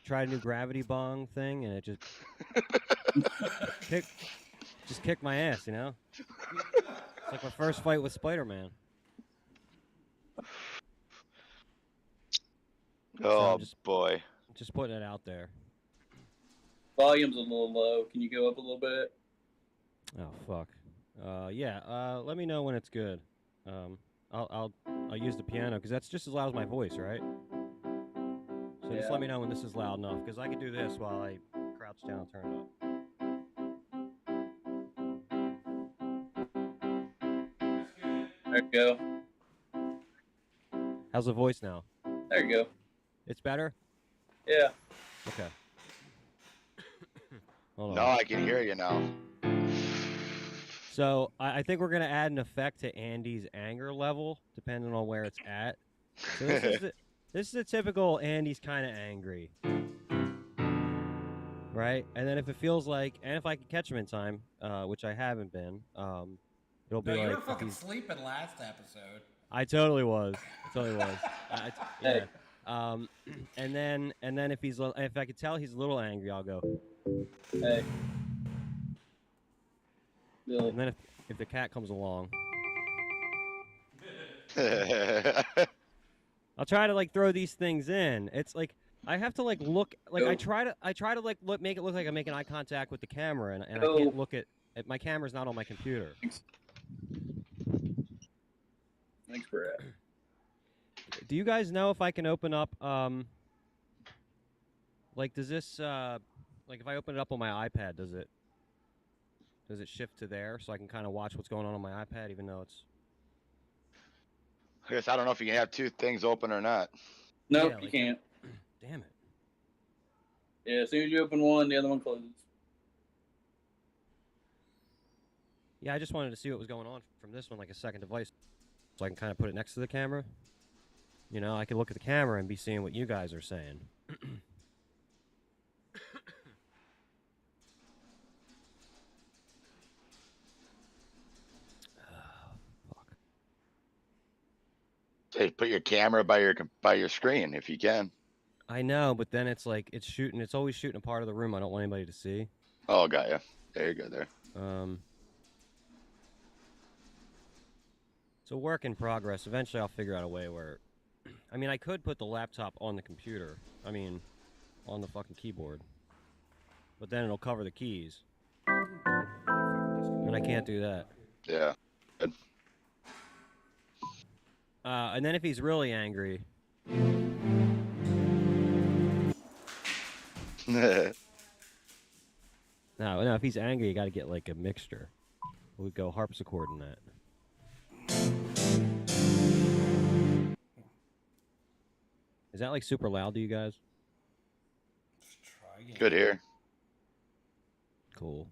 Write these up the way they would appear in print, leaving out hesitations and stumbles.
tried a new gravity bong thing, and it just kicked my ass. You know, it's like my first fight with Spider-Man. Oh, so boy. Just putting it out there. Volume's a little low. Can you go up a little bit? Oh fuck. Yeah. Let me know when it's good. I'll use the piano because that's just as loud as my voice, right? So just let me know when this is loud enough because I can do this while I crouch down and turn it up. There you go. How's the voice now? There you go. It's better? Yeah. Okay. Hold on. No, I can hear you now. So I think we're gonna add an effect to Andy's anger level, depending on where it's at. So this is a typical Andy's kind of angry, right? And then if it feels like, and if I can catch him in time, which I haven't been, it'll be like you were fucking sleeping last episode. I totally was. Yeah. And then if I could tell he's a little angry, I'll go. Hey. Billy. And then if the cat comes along, I'll try to like throw these things in. It's like I have to like look like I try to like make it look like I'm making eye contact with the camera, and I can't look at my camera's not on my computer. Thanks for that. Do you guys know if I can open up like does this like if I open it up on my iPad, does it shift to there so I can kind of watch what's going on my iPad even though it's I guess I don't know if you can have two things open or not. Nope, Yeah, you like can't. Damn it. Yeah, as soon as you open one, the other one closes. Yeah, I just wanted to see what was going on from this one, like a second device, so I can kind of put it next to the camera. You know, I can look at the camera and be seeing what you guys are saying. Hey, put your camera by your screen if you can. I know, but then it's like it's always shooting a part of the room I don't want anybody to see. Oh, got ya. There you go. There. It's a work in progress. Eventually, I'll figure out a way where, I mean, I could put the laptop on the computer. I mean, on the fucking keyboard, but then it'll cover the keys, and I can't do that. Yeah. Good. And then if he's really angry. No, if he's angry, you got to get like a mixture. We go harpsichord in that. Is that like super loud to you guys? Let's try again. Good here. Cool.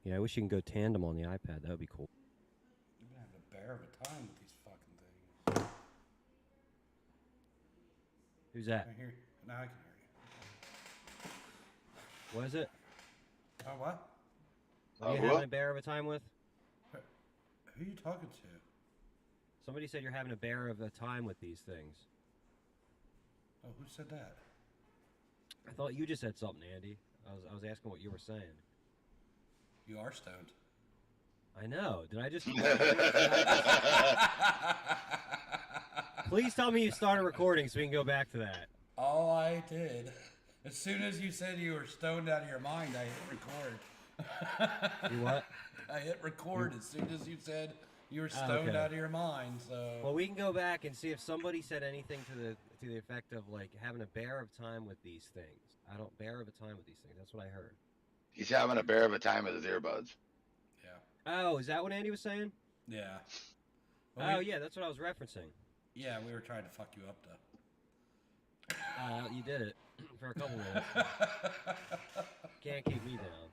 Yeah, I wish you can go tandem on the iPad. That would be cool. You've been having a bear of a time with these fucking things. Who's that? Now I can hear you. What is it? Oh, what? Are you having a bear of a time with? Who are you talking to? Somebody said you're having a bear of a time with these things. Oh, who said that? I thought you just said something, Andy. I was asking what you were saying. You are stoned. I know. Did I just... Please tell me you started recording so we can go back to that. Oh, I did. As soon as you said you were stoned out of your mind, I hit record. You what? I hit record as soon as you said you were stoned out of your mind. So. Well, we can go back and see if somebody said anything to the effect of like having a bear of time with these things. I don't bear of a time with these things. That's what I heard. He's having a bear of a time with his earbuds. Yeah. Oh, is that what Andy was saying? Yeah. Well, yeah, that's what I was referencing. Yeah, we were trying to fuck you up, though. You did it for a couple minutes. Can't keep me down.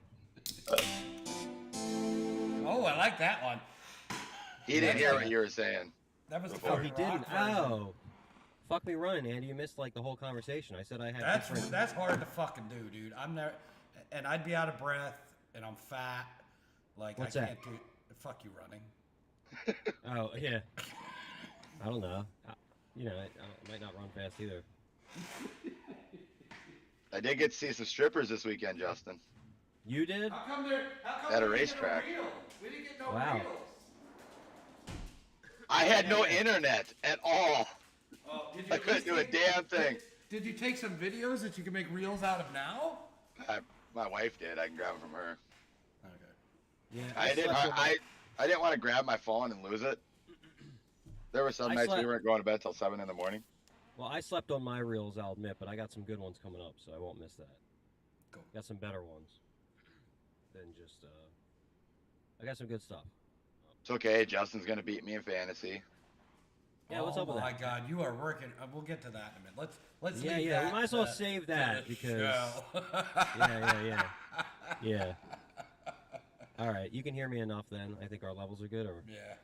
Oh, I like that one. He didn't hear what you were saying. That was the Oh, he didn't. Oh, fuck me running, Andy. You missed like the whole conversation. I said I had. That's hard to fucking do, dude. I'm never, and I'd be out of breath, and I'm fat. Like What's I can't that? do. Fuck you running. Oh yeah. I don't know. you know, it might not run fast either. I did get to see some strippers this weekend, Justin. You did? How come there? How come At a we didn't get no racetrack. reels? We didn't get no Wow. reels. I had no Yeah. internet at all. Oh, did you I at couldn't least do a damn thing. Did you take some videos that you can make reels out of now? My wife did. I can grab them from her. Okay. Yeah. I didn't want to grab my phone and lose it. There were some I nights slept- we weren't going to bed till 7 in the morning. Well, I slept on my reels, I'll admit, but I got some good ones coming up, so I won't miss that. Cool. Got some better ones than just. I got some good stuff. It's okay. Justin's gonna beat me in fantasy. Yeah, what's up with Oh my that? God, you are working. We'll get to that in a minute. Let's Yeah, leave yeah. that We might as well to- save to that the because. show. Yeah. All right, you can hear me enough then. I think our levels are good, or Yeah,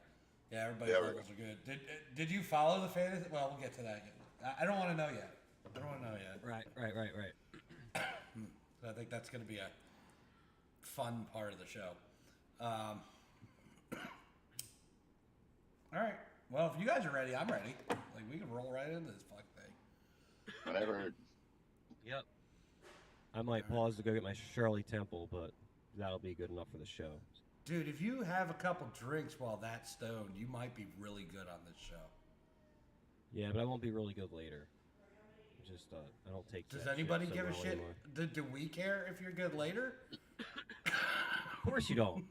everybody's Yeah, we're levels are good. Did you follow the fantasy? Well, we'll get to that. I don't want to know yet. right. So I think that's going to be a fun part of the show. All right. Well, if you guys are ready, I'm ready. Like, we can roll right into this fuck thing. Whatever. Yep. I might pause to go get my Shirley Temple, but that'll be good enough for the show. Dude, if you have a couple drinks while that's stoned, you might be really good on this show. Yeah, but I won't be really good later. Just I don't take. Does that anybody shit so give a well shit? anymore. Do we care if you're good later? Of course you don't.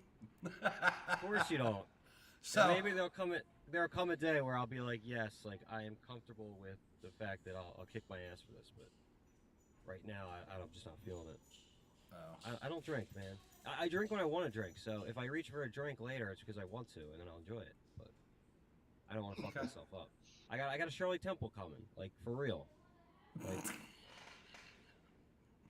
Of course you don't. So And maybe there'll come a day where I'll be like, yes, like I am comfortable with the fact that I'll kick my ass for this, but right now I'm just not feeling it. Oh. I don't drink, man. I drink when I want to drink, so if I reach for a drink later, it's because I want to, and then I'll enjoy it. But I don't want to fuck Okay. myself up. I got a Shirley Temple coming, like for real. Like,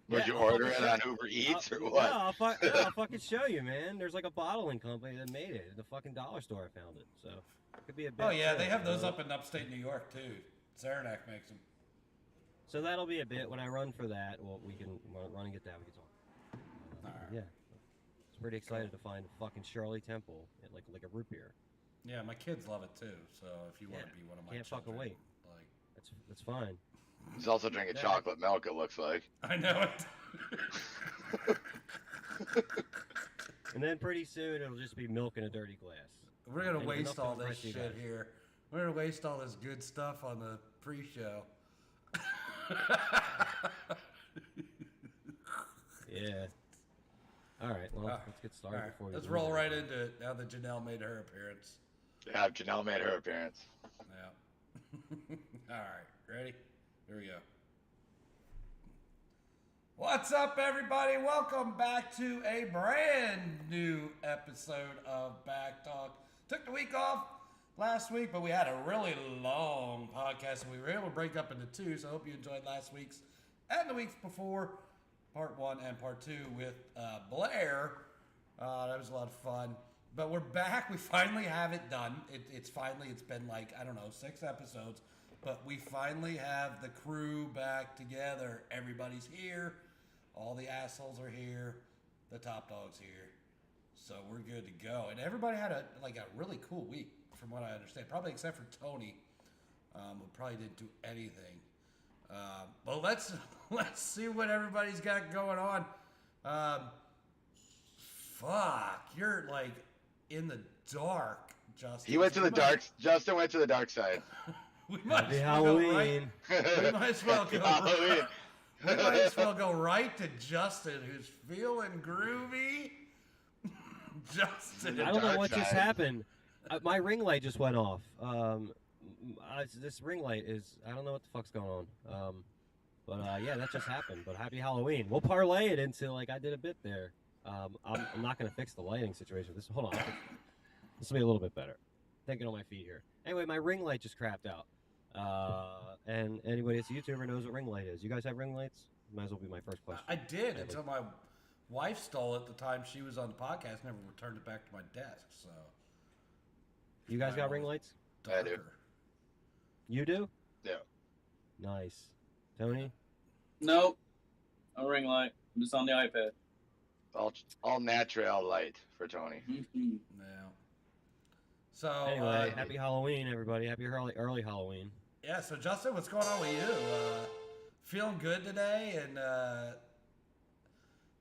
Would yeah, you I'll order fucking it show- on Uber Eats or No, what? I'll fucking show you, man. There's like a bottling company that made it. In the fucking dollar store I found it, so it could be a bit. Oh yeah, they have those up in upstate New York too. Saranac makes them. So that'll be a bit when I run for that. Well, we can run and get that. We can talk. All right. Yeah, it's pretty excited to find fucking Shirley Temple at like a root beer. Yeah, my kids love it too. So if you want to Yeah, be one of my can't fucking children, wait. like That's fine. He's also drinking Yeah. chocolate milk, it looks like. I know it. And then pretty soon it'll just be milk in a dirty glass. We're gonna And waste enough to all this impress you shit guys. here. We're gonna waste all this good stuff on the pre-show. Yeah. All right. Well, Ah, let's get All started right, before we let's lose roll right everything. into it now that Janelle made her appearance. Yeah, Janelle made her appearance. Yeah. All right, ready? Here we go. What's up, everybody? Welcome back to a brand new episode of Back Talk. Took the week off last week, but we had a really long podcast, and we were able to break up into two. So I hope you enjoyed last week's and the weeks before, part 1 and part 2 with Blair. That was a lot of fun. But we're back. We finally have it done. It's been like, I don't know, 6 episodes. But we finally have the crew back together. Everybody's here. All the assholes are here. The top dog's here. So we're good to go. And everybody had a really cool week, from what I understand. Probably except for Tony, who probably didn't do anything. But let's see what everybody's got going on. Fuck, you're like in the dark, Justin. He went to We the dark. Justin went to the dark side. We might Happy as well go right. Halloween. We might as well go Halloween. right. We might as well go right to Justin, who's feeling groovy. Justin. I don't know dark what just side. happened. My ring light just went off. This ring light is, I don't know what the fuck's going on. But yeah, that just happened. But happy Halloween. We'll parlay it into like I did a bit there. I'm not gonna fix the lighting situation. Hold on. This will be a little bit better. Thinking on my feet here. Anyway, my ring light just crapped out. And anybody that's a YouTuber knows what ring light is. You guys have ring lights? Might as well be my first question. I did until my wife stole it the time she was on the podcast. Never returned it back to my desk. So You guys got ring lights? I do. darker. You do? Yeah. Nice. Tony? Nope. No ring light. I'm just on the iPad. All natural light for Tony. Mhm. Yeah. So Anyway, happy Halloween, everybody. Happy early Halloween. Yeah, so Justin, what's going on with you? Feeling good today and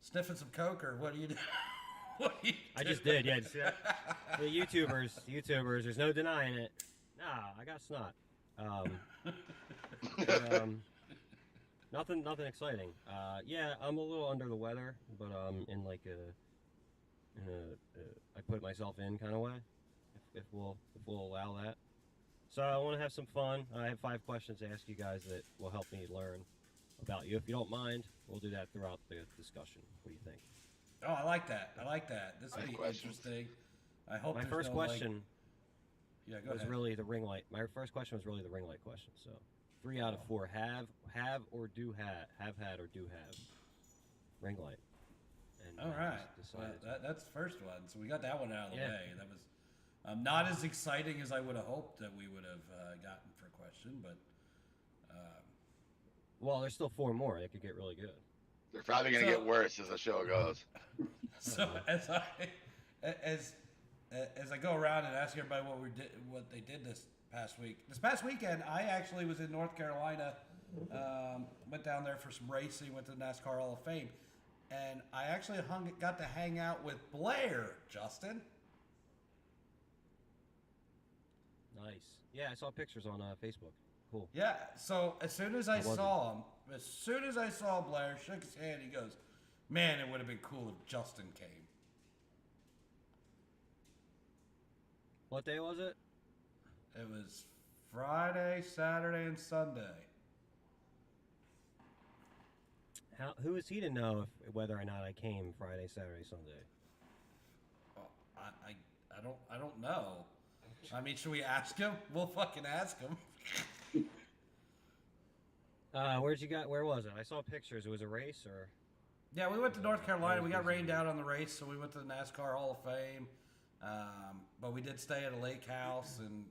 sniffing some coke, or what do you do? What do you I do? just did, yeah. See that? The YouTubers, there's no denying it. Nah, I got snot. But, nothing exciting. Yeah, I'm a little under the weather, but in like I put myself in kind of way, if we'll allow that. So I want to have some fun. I have 5 questions to ask you guys that will help me learn about you. If you don't mind, we'll do that throughout the discussion. What do you think? Oh, I like that. I like that. This will Nice be questions. interesting. I hope My there's first no, question yeah, go was ahead. really the ring light. My first question was really the ring light question. So 3 out of 4 have or do have had or do have ring light. And All right. just Well, decided to- that's the first one. So we got that one out of the Yeah. way. That was not as exciting as I would have hoped that we would have gotten for question, but Well, there's still 4 more. It could get really good. They're probably gonna So- get worse as the show goes. so as I go around and ask everybody what they did this past week. This past weekend, I actually was in North Carolina. Went down there for some racing. Went to the NASCAR Hall of Fame, and I actually got to hang out with Blair. Justin. Nice. Yeah, I saw pictures on Facebook. Cool. Yeah. So as soon as I How was saw him, as soon as I saw Blair, shook his hand. He goes, "Man, it would have been cool if Justin came." What day was it? It was Friday, Saturday, and Sunday. Who is he to know whether or not I came Friday, Saturday, Sunday? Well, I don't know. I mean, should we ask him? We'll fucking ask him. Where was it? I saw pictures. It was a race or? Yeah, we went to North Carolina. We got rained out on the race, so we went to the NASCAR Hall of Fame. But we did stay at a lake house and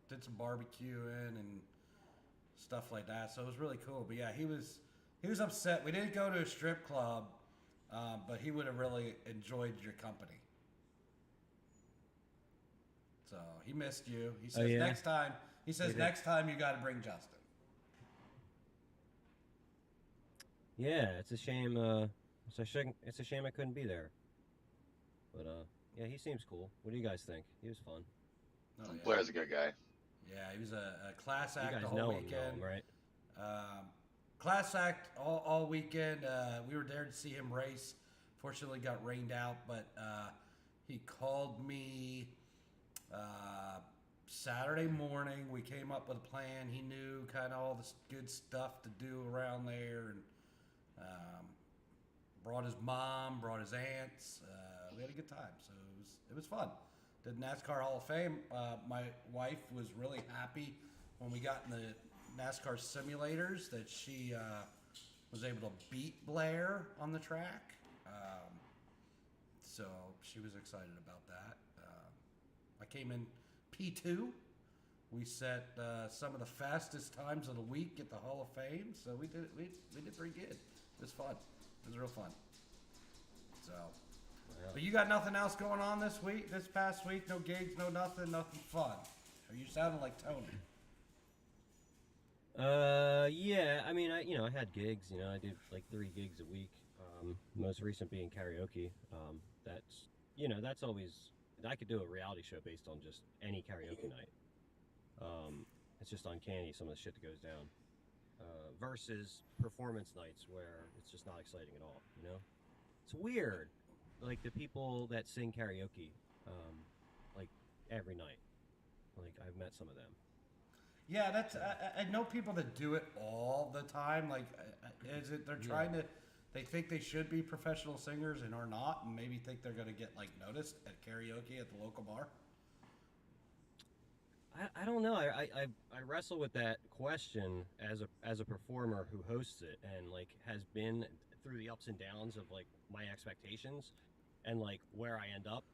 did some barbecuing and stuff like that. So it was really cool. But yeah, he was upset. We didn't go to a strip club, but he would have really enjoyed your company. So he missed you. He says yeah? next time. He says He did. next time you got to bring Justin. Yeah, it's a shame. It's a shame I couldn't be there. But yeah, he seems cool. What do you guys think? He was fun. Oh, yeah. Blair's a good guy. Yeah, he was a class You act guys the whole know weekend. him, right? Class act all weekend. We were there to see him race. Fortunately, got rained out, but he called me Saturday morning. We came up with a plan. He knew kind of all the good stuff to do around there, and brought his mom, brought his aunts. We had a good time, so it was fun. Did NASCAR Hall of Fame. My wife was really happy when we got in the NASCAR simulators that she was able to beat Blair on the track. So she was excited about that. I came in P2. We set some of the fastest times of the week at the Hall of Fame, so we did pretty good. It was fun. It was real fun. So, but you got nothing else going on this past week? No gigs, no nothing fun. Are you sounding like Tony? Yeah. I mean, I had gigs. I did like 3 gigs a week. Most recent being karaoke. That's always. I could do a reality show based on just any karaoke night. It's just uncanny some of the shit that goes down. Versus performance nights where it's just not exciting at all. It's weird. Like the people that sing karaoke, like every night. Like I've met some of them. Yeah, that's. I know people that do it all the time. Like, is it they're trying to? They think they should be professional singers and are not, and maybe think they're going to get like noticed at karaoke at the local bar. I don't know. I wrestle with that question as a performer who hosts it and like has been through the ups and downs of like my expectations and like where I end up.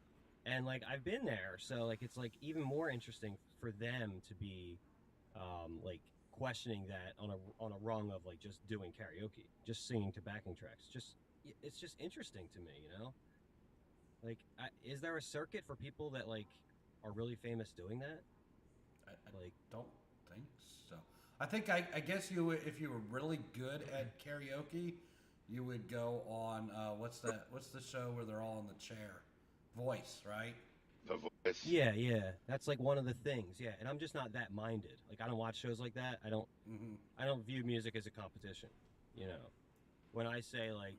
And like I've been there, so like it's like even more interesting for them to be like questioning that on a rung of like just doing karaoke, just singing to backing tracks. It's just interesting to me, Like is there a circuit for people that like are really famous doing that? I Like don't think So I think I guess you would, if you were really good at karaoke, you would go on what's the show where they're all in the chair? Voice, right? The Voice. Yeah, yeah. That's like one of the things. Yeah, and I'm just not that minded. Like I don't watch shows like that. I don't view music as a competition. You know, when I say like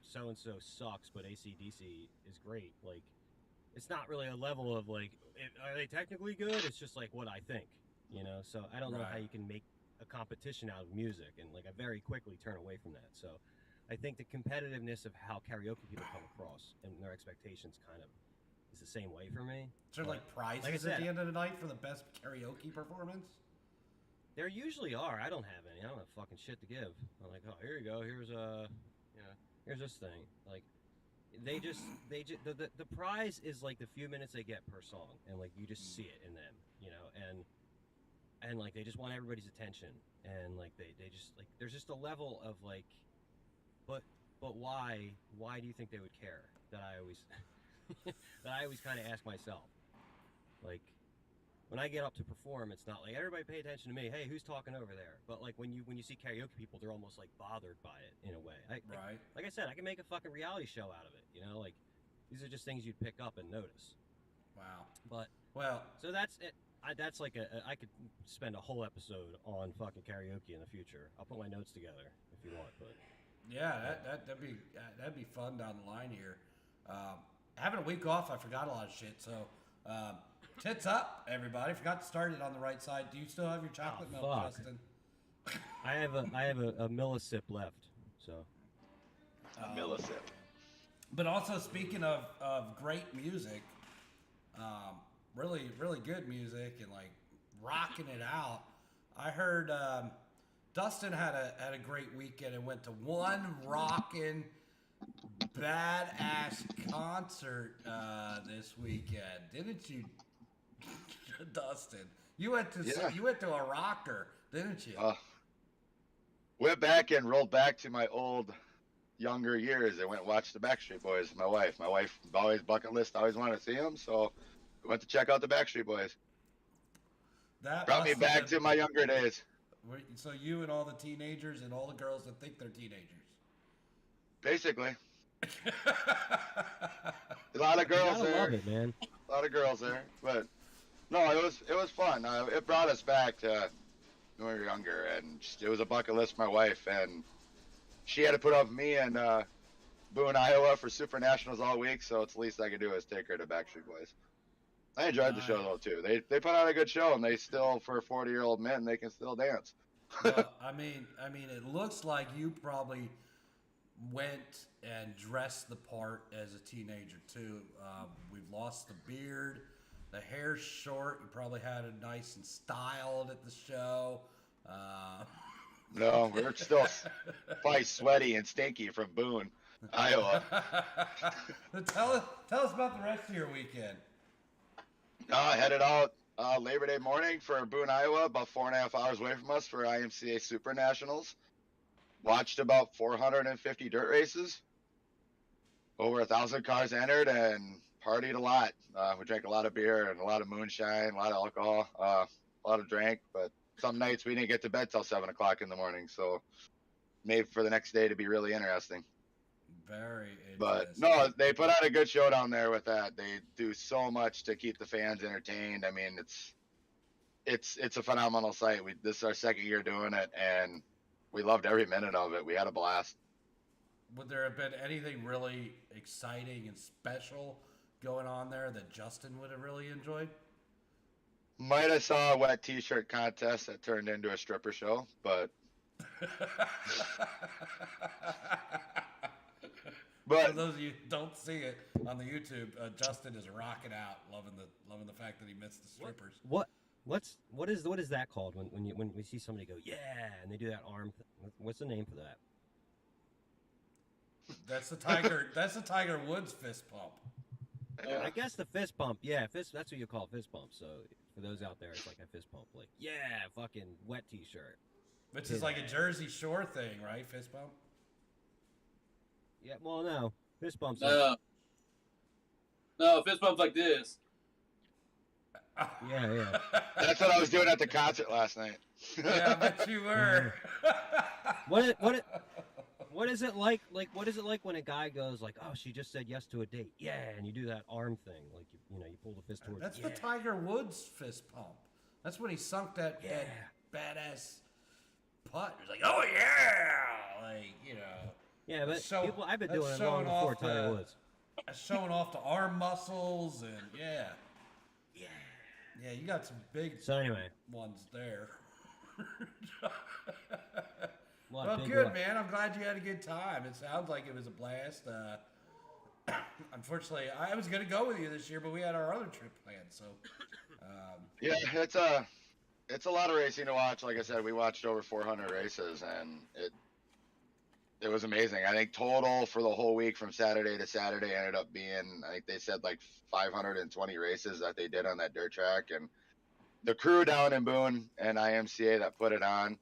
so and so sucks, but AC/DC is great. Like it's not really a level of like are they technically good? It's just like what I think. You know, so I don't know how Right. you can make a competition out of music, and like I very quickly turn away from that. So I think the competitiveness of how karaoke people come across and their expectations kind of is the same way for me. Is there like prizes like I said, at the end of the night for the best karaoke performance? there usually are. I don't have any. I don't have fucking shit to give. I'm like, oh, here you go. Here's here's this thing. Like, they just the prize is like the few minutes they get per song, and like you just see it in them, you know, and like they just want everybody's attention, and like they just like there's just a level of like, but why do you think they would care? That I always that I always kind of ask myself, like. When I get up to perform, it's not like everybody pay attention to me. Hey, who's talking over there? But like when you see karaoke people, they're almost like bothered by it in a way. Right. Like I said, I can make a fucking reality show out of it. You know, like these are just things you'd pick up and notice. Wow. But Well, so that's it. That's like I could spend a whole episode on fucking karaoke in the future. I'll put my notes together if you want. But yeah, that'd be fun down the line here. Having a week off, I forgot a lot of shit. So, tits up, everybody. Forgot to start it on the right side. Do you still have your chocolate milk, fuck. Justin? I have a millisip left. So Millicent. But also, speaking of great music, really good music and like rocking it out. I heard Dustin had a great weekend and went to one rockin' badass concert this weekend, didn't you, Dustin? You went to a rocker, didn't you? Went back and rolled back to my old younger years. I went and watched the Backstreet Boys. My wife always bucket list, always wanted to see them, so we went to check out the Backstreet Boys. That Brought me must have back been- to my younger days. So you and all the teenagers and all the girls that think they're teenagers. Basically, a lot of you girls gotta there. love it, man. A lot of girls there, but no, it was fun. It brought us back to when we were younger, and it was a bucket list for my wife, and she had to put up with me in Boone, Iowa for Super Nationals all week, so it's the least I could do is take her to Backstreet Boys. I enjoyed the show though too. They put out a good show, and they still, for 40-year-old men, they can still dance. Well, I mean, it looks like you probably went and dressed the part as a teenager too. We've lost the beard, the hair's short. You probably had it nice and styled at the show. No, we're still probably sweaty and stinky from Boone, Iowa. Tell us about the rest of your weekend. I headed out Labor Day morning for Boone, Iowa, about 4.5 hours away from us for IMCA Super Nationals. Watched about 450 dirt races. Over 1,000 cars entered and partied a lot. We drank a lot of beer and a lot of moonshine, a lot of alcohol, a lot of drink. But some nights we didn't get to bed till 7 o'clock in the morning, so made for the next day to be really interesting. Very interesting. But no, they put out a good show down there with that. They do so much to keep the fans entertained. I mean, it's a phenomenal site. This is our second year doing it, and we loved every minute of it. We had a blast. Would there have been anything really exciting and special going on there that Justin would have really enjoyed? Might have saw a wet t-shirt contest that turned into a stripper show, but For those of you who don't see it on the YouTube, Justin is rocking out, loving the fact that he missed the strippers. What is that called when we see somebody go yeah and they do that arm? What's the name for that? That's the Tiger. That's the Tiger Woods fist pump. I guess the fist pump. Yeah, fist. That's what you call fist pump. So for those out there, it's like a fist pump. Like yeah, fucking wet t-shirt. Which is like a Jersey Shore thing, right? Fist bump. Yeah. Well, no, fist bumps. No, fist bumps like this. Yeah. That's what I was doing at the concert last night. Yeah, I bet you were. What is it like? Like, what is it like when a guy goes like, "Oh, she just said yes to a date," yeah, and you do that arm thing, like you pull the fist towards. That's yeah. the Tiger Woods fist pump. That's when he sunk that badass putt. He's like, oh yeah, like Yeah, but people, I've been doing it long before Tiger Woods. Showing off the arm muscles and yeah, you got some big ones there. Well, good, man. I'm glad you had a good time. It sounds like it was a blast. Unfortunately, I was going to go with you this year, but we had our other trip planned. So, yeah, it's a lot of racing to watch. Like I said, we watched over 400 races, and it was amazing. I think total for the whole week from Saturday to Saturday ended up being, I think they said like 520 races that they did on that dirt track, and the crew down in Boone and IMCA that put it on.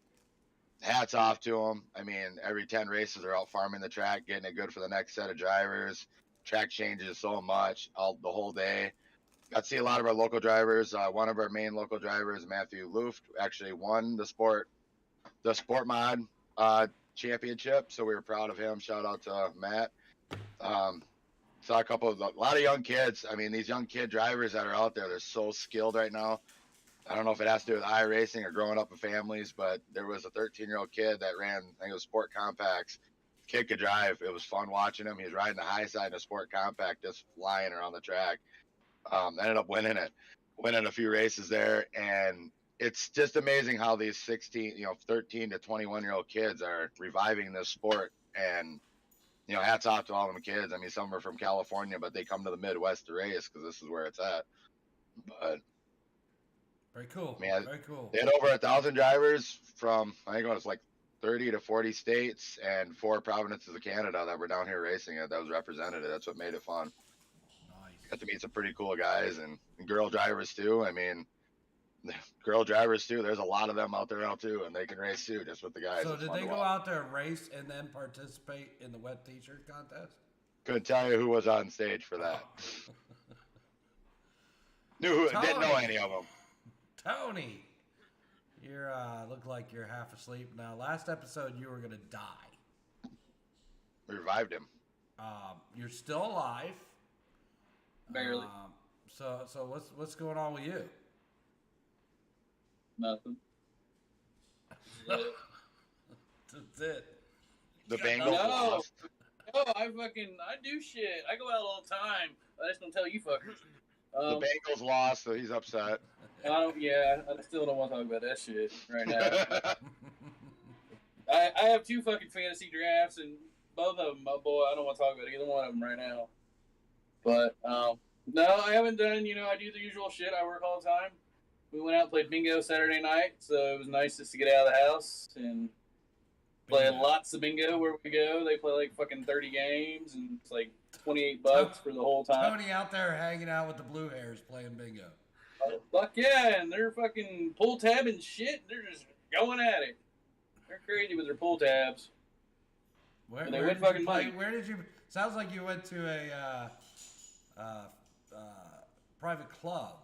Hats off to them. I mean, every 10 races are out farming the track, getting it good for the next set of drivers. Track changes so much the whole day. Got to see a lot of our local drivers. One of our main local drivers, Matthew Luft, actually won the sport mod championship. So we were proud of him. Shout out to Matt. Saw a lot of young kids. I mean, these young kid drivers that are out there, they're so skilled right now. I don't know if it has to do with iRacing or growing up in families, but there was a 13-year-old kid that ran, I think it was Sport Compacts. Kid could drive. It was fun watching him. He was riding the high side in a Sport Compact, just flying around the track. Ended up winning a few races there. And it's just amazing how these 13 to 21-year-old kids are reviving this sport. And, hats off to all them kids. I mean, some are from California, but they come to the Midwest to race because this is where it's at. But very cool. Man, very cool. They had over 1,000 drivers from, I think it was like 30 to 40 states and 4 provinces of Canada that were down here racing it. That was represented. That's what made it fun. Nice. Got to meet some pretty cool guys and girl drivers too. I mean, girl drivers too. There's a lot of them out there now too, and they can race too, just with the guys. So did they go out there and race and then participate in the wet t-shirt contest? Couldn't tell you who was on stage for that. Didn't know any of them. Tony, you're look like you're half asleep now. Last episode, you were gonna die. We revived him. You're still alive. Barely. So what's going on with you? Nothing. That's it. The Bengals lost. No, I do shit. I go out all the time. I just don't tell you fuckers. The Bengals lost, so he's upset. I still don't want to talk about that shit right now. I have 2 fucking fantasy drafts, and both of them, my boy, I don't want to talk about either one of them right now. But, no, I haven't done, I do the usual shit. I work all the time. We went out and played bingo Saturday night, so it was nice just to get out of the house and play lots of bingo where we go. They play like fucking 30 games, and it's like $28 for the whole time. Tony out there hanging out with the blue hairs playing bingo. Oh, fuck yeah, and they're fucking pull tab and shit. They're just going at it. They're crazy with their pull tabs. Where they win fucking money. Where did you? Sounds like you went to a private club.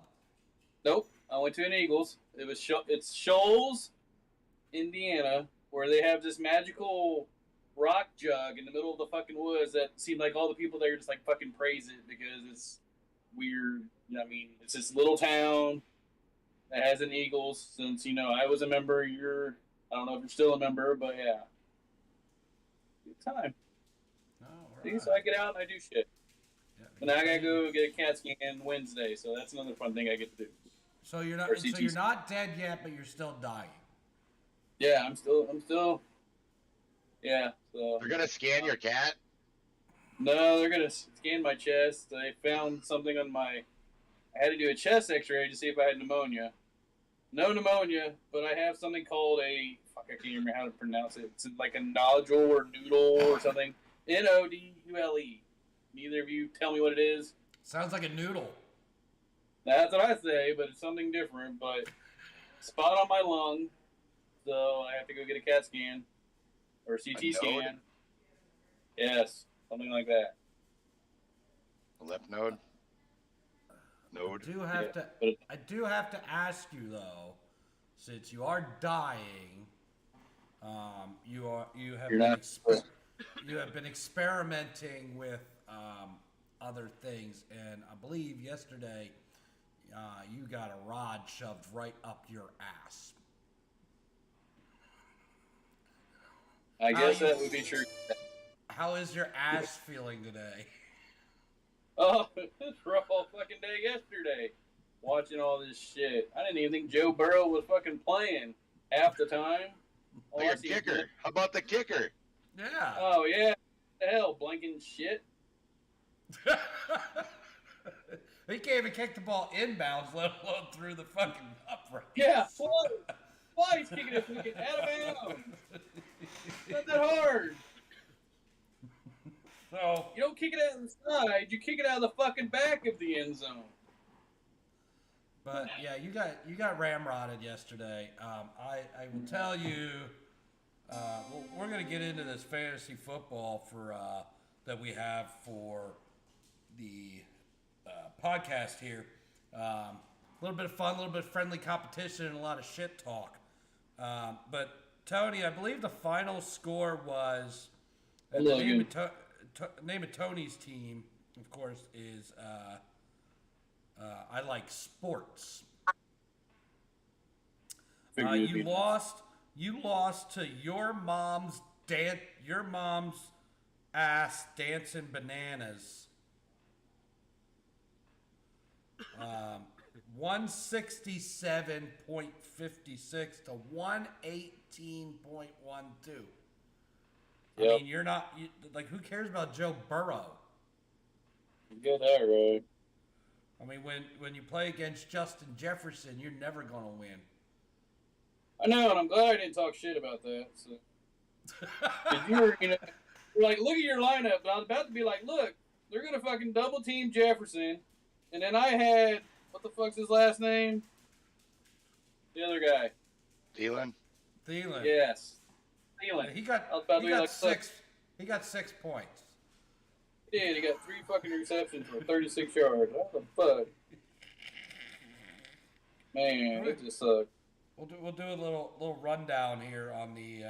Nope, I went to an Eagles. It's Shoals, Indiana, where they have this magical rock jug in the middle of the fucking woods that seemed like all the people there just like fucking praise it because it's weird. I mean, it's this little town that has an Eagles. Since I was a member, I don't know if you're still a member, but yeah, good time. Right. So I get out and I do shit. Yeah, and now I gotta go get a CAT scan Wednesday, so that's another fun thing I get to do. So you're not dead yet, but you're still dying. Yeah, I'm still. Yeah. So They're gonna scan your cat. No, they're gonna scan my chest. They found something on my. I had to do a chest X-ray to see if I had pneumonia. No pneumonia, but I have something called a. Fuck, I can't remember how to pronounce it. It's like a nodule or noodle or something. Nodule. Neither of you tell me what it is. Sounds like a noodle. That's what I say, but it's something different. But spot on my lung, so I have to go get a CAT scan or CT scan. Yes, something like that. A lymph node. node. I do have to ask you though, since you are dying, you have been experimenting with other things, and I believe yesterday you got a rod shoved right up your ass. I guess that would be true. How is your ass feeling today? Oh, it's rough all fucking day yesterday. Watching all this shit. I didn't even think Joe Burrow was fucking playing half the time. Like a kicker. How about the kicker? Yeah. Oh, yeah. What the hell, blinking shit. He can't even kick the ball inbounds, let alone through the fucking upright. Yeah, why he's kicking it fucking out of bounds? It's not that hard. So you don't kick it out of the side, you kick it out of the fucking back of the end zone. But yeah, you got ramrodded yesterday. I will tell you, we're gonna get into this fantasy football for that we have for the podcast here. A little bit of fun, a little bit of friendly competition, and a lot of shit talk. But Tony, I believe the final score was the name of Tony's team, of course, is I Like Sports. You lost to your mom's ass dancing bananas. 167.56 to 118.12. I mean, you're not like, who cares about Joe Burrow? You get that right. I mean, when you play against Justin Jefferson, you're never gonna win. I know, and I'm glad I didn't talk shit about that. So. you're like, look at your lineup. But I was about to be like, look, they're gonna fucking double team Jefferson, and then I had, what the fuck's his last name? The other guy. Thielen. Yes. Thielen. He got 6 points. He did. He got 3 fucking receptions for 36 yards. What the fuck? Man, it just sucked. We'll do a little rundown here on the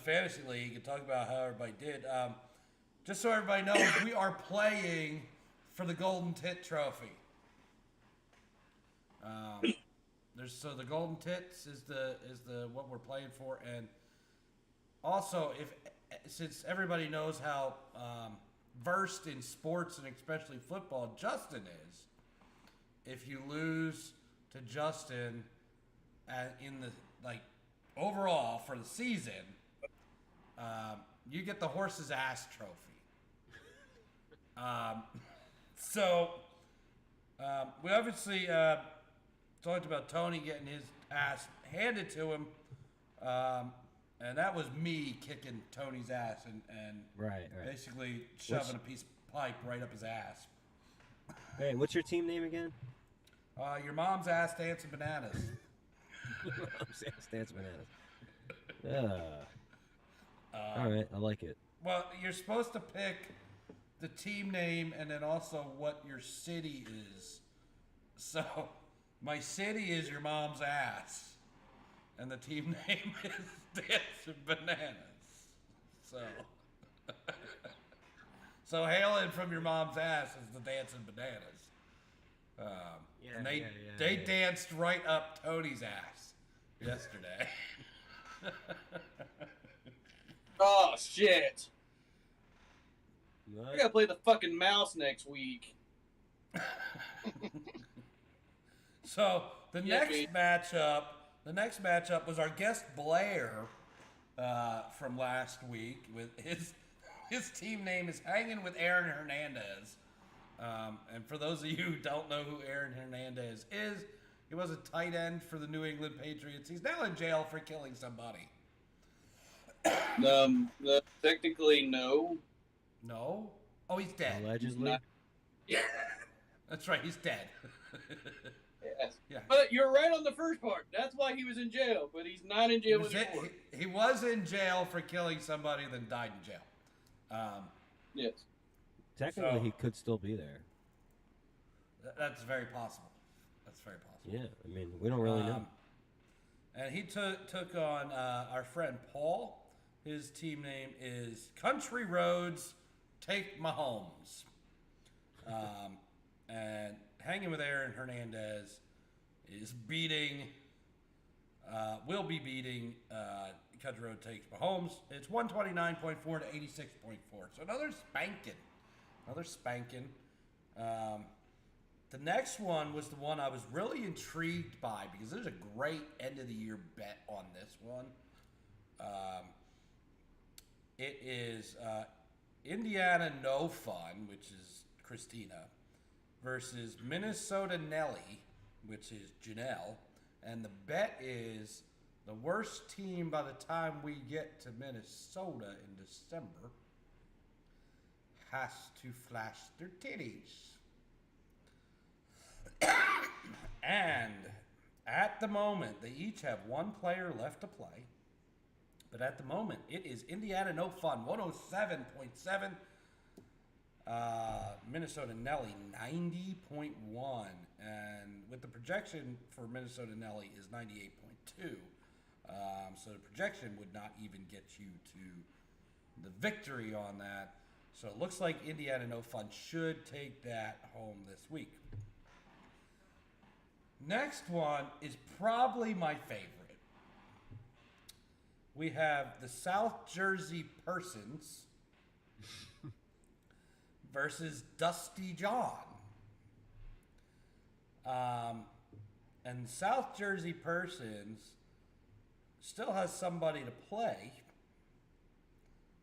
fantasy league and talk about how everybody did. Just so everybody knows, we are playing for the Golden Tit Trophy. So the Golden Tits is the what we're playing for, and also since everybody knows how versed in sports and especially football Justin is, if you lose to Justin in the overall for the season, you get the horse's ass trophy. So we obviously talked about Tony getting his ass handed to him, and that was me kicking Tony's ass and right. basically shoving a piece of pipe right up his ass. Hey, what's your team name again? Your mom's ass dancing bananas. Mom's ass dancing bananas. All right, I like it. Well, you're supposed to pick the team name and then also what your city is. So, my city is your mom's ass, and the team name is Dancing Bananas. So hailing from your mom's ass is the Dancing Bananas. And they danced right up Tony's ass yesterday. Oh, shit. What? I gotta play the fucking mouse next week. So the next matchup was our guest Blair from last week. With his team name is Hanging with Aaron Hernandez. And for those of you who don't know who Aaron Hernandez is, he was a tight end for the New England Patriots. He's now in jail for killing somebody. Technically, no. No? Oh, he's dead. Allegedly. Yeah. That's right, he's dead. Yes. Yeah. But you're right on the first part. That's why he was in jail, but he's not in jail anymore. He was in jail for killing somebody, then died in jail. Yes. Technically, he could still be there. That's very possible. That's very possible. Yeah, I mean, we don't really know. And he took on our friend Paul. His team name is Country Roads Take Mahomes. And hanging with Aaron Hernandez is will be beating Country Road Takes Mahomes. It's 129.4 to 86.4. So another spanking. The next one was the one I was really intrigued by because there's a great end of the year bet on this one. It is Indiana No Fun, which is Christina, versus Minnesota Nelly, which is Janelle. And the bet is the worst team by the time we get to Minnesota in December has to flash their titties. And at the moment, they each have one player left to play. But at the moment, it is Indiana No Fun, 107.7. Minnesota Nelly, 90.1. And with the projection for Minnesota Nelly is 98.2. So the projection would not even get you to the victory on that. So it looks like Indiana No Fun should take that home this week. Next one is probably my favorite. We have the South Jersey Persons versus Dusty John. And South Jersey Persons still has somebody to play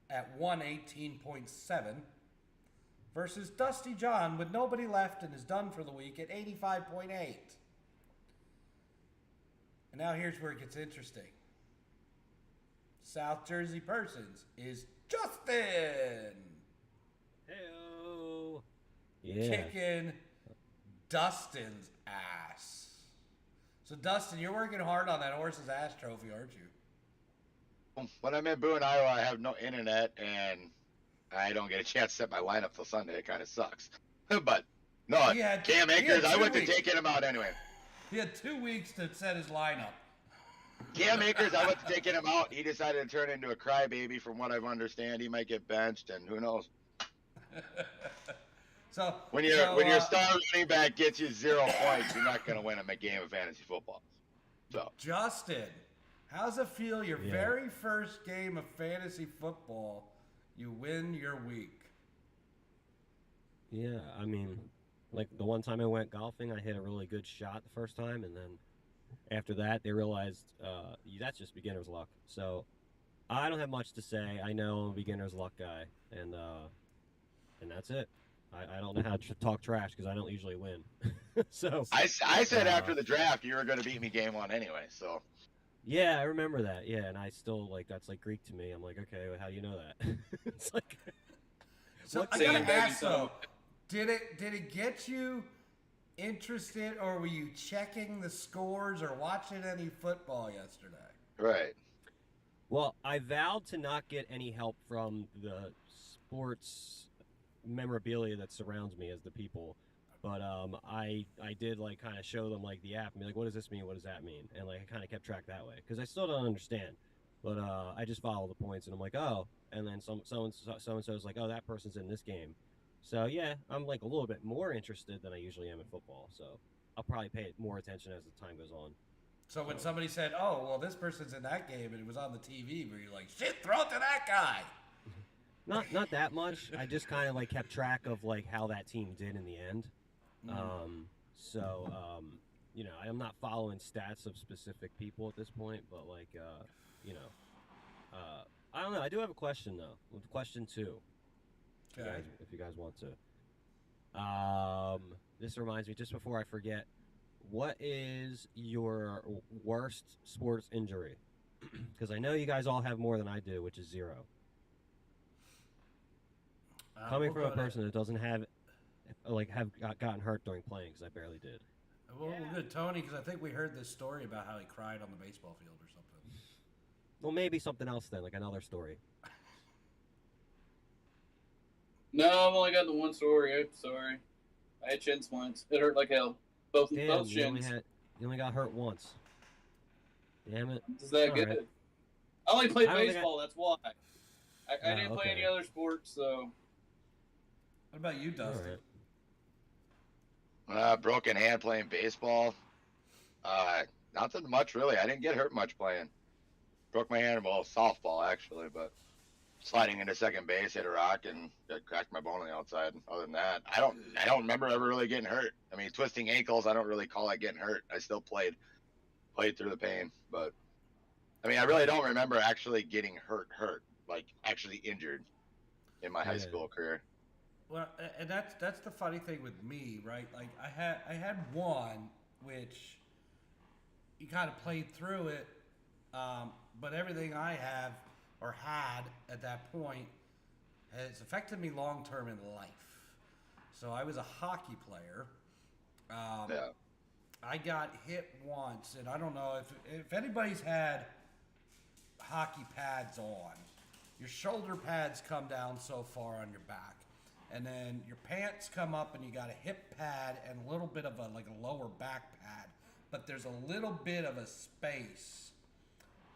at 118.7 versus Dusty John with nobody left and is done for the week at 85.8. And now here's where it gets interesting. South Jersey Persons is Justin. Heyo. Yeah. Kicking Dustin's ass. So Dustin, you're working hard on that horse's ass trophy, aren't you? When I'm in Boone, Iowa, I have no internet, and I don't get a chance to set my lineup till Sunday. It kind of sucks. But, no, Cam Akers, I went to taking him out anyway. He had 2 weeks to set his lineup. Cam Akers, I went to taking him out. He decided to turn into a crybaby from what I understand. He might get benched, and who knows. So when your star running back gets you 0 points, you're not going to win a game of fantasy football. So Justin, how's it feel your very first game of fantasy football, you win your week? Yeah, I mean, like the one time I went golfing, I hit a really good shot the first time, and then after that, they realized that's just beginner's luck. So I don't have much to say. I know I'm a beginner's luck guy, and that's it. I don't know how to talk trash because I don't usually win. So I said after the draft you were going to beat me game 1 anyway. So yeah, I remember that. Yeah, and I still that's like Greek to me. I'm like, okay, well, how do you know that? It's like. So I gotta ask though, did it get you interested, or were you checking the scores or watching any football yesterday? Right. Well, I vowed to not get any help from the sports memorabilia that surrounds me as the people, but I did like kind of show them like the app and be like, what does this mean? What does that mean? And like I kind of kept track that way because I still don't understand, but I just follow the points and I'm like, oh, and then so and so's like, oh, that person's in this game. So yeah, I'm like a little bit more interested than I usually am in football. So I'll probably pay more attention as the time goes on. So when somebody said, "Oh, well, this person's in that game," and it was on the TV, were you like, "Shit, throw it to that guy"? Not that much. I just kind of like kept track of like how that team did in the end. You know, I'm not following stats of specific people at this point, but like I don't know. I do have a question though. With question 2. Okay. If you guys want to. This reminds me, just before I forget, what is your worst sports injury? Because I know you guys all have more than I do, which is 0. Coming from a person that doesn't have gotten hurt during playing, because I barely did. Well, good, Tony, because I think we heard this story about how he cried on the baseball field or something. Well, maybe something else then, like another story. No, I've only got the one story. I'm sorry. I had shin splints. It hurt like hell. Both Damn, shins. you only got hurt once. Damn it. Is that All good? right. I only played I don't think baseball. That's why. I didn't play okay. any other sports, so. What about you, All Dustin? right. Broken hand playing baseball. Nothing much really. I didn't get hurt much playing. Broke my hand, well, softball actually, but sliding into second base, hit a rock and cracked my bone on the outside. Other than that, I don't remember ever really getting hurt. I mean, twisting ankles, I don't really call that getting hurt. I still played through the pain, but I mean, I really don't remember actually getting hurt, like actually injured in my high school career. Well, and that's the funny thing with me, right? Like I had one which you kind of played through it, but everything I have or had at that point has affected me long term in life. So I was a hockey player. Yeah. I got hit once, and I don't know if anybody's had hockey pads on. Your shoulder pads come down so far on your back, and then your pants come up, and you got a hip pad and a little bit of a lower back pad, but there's a little bit of a space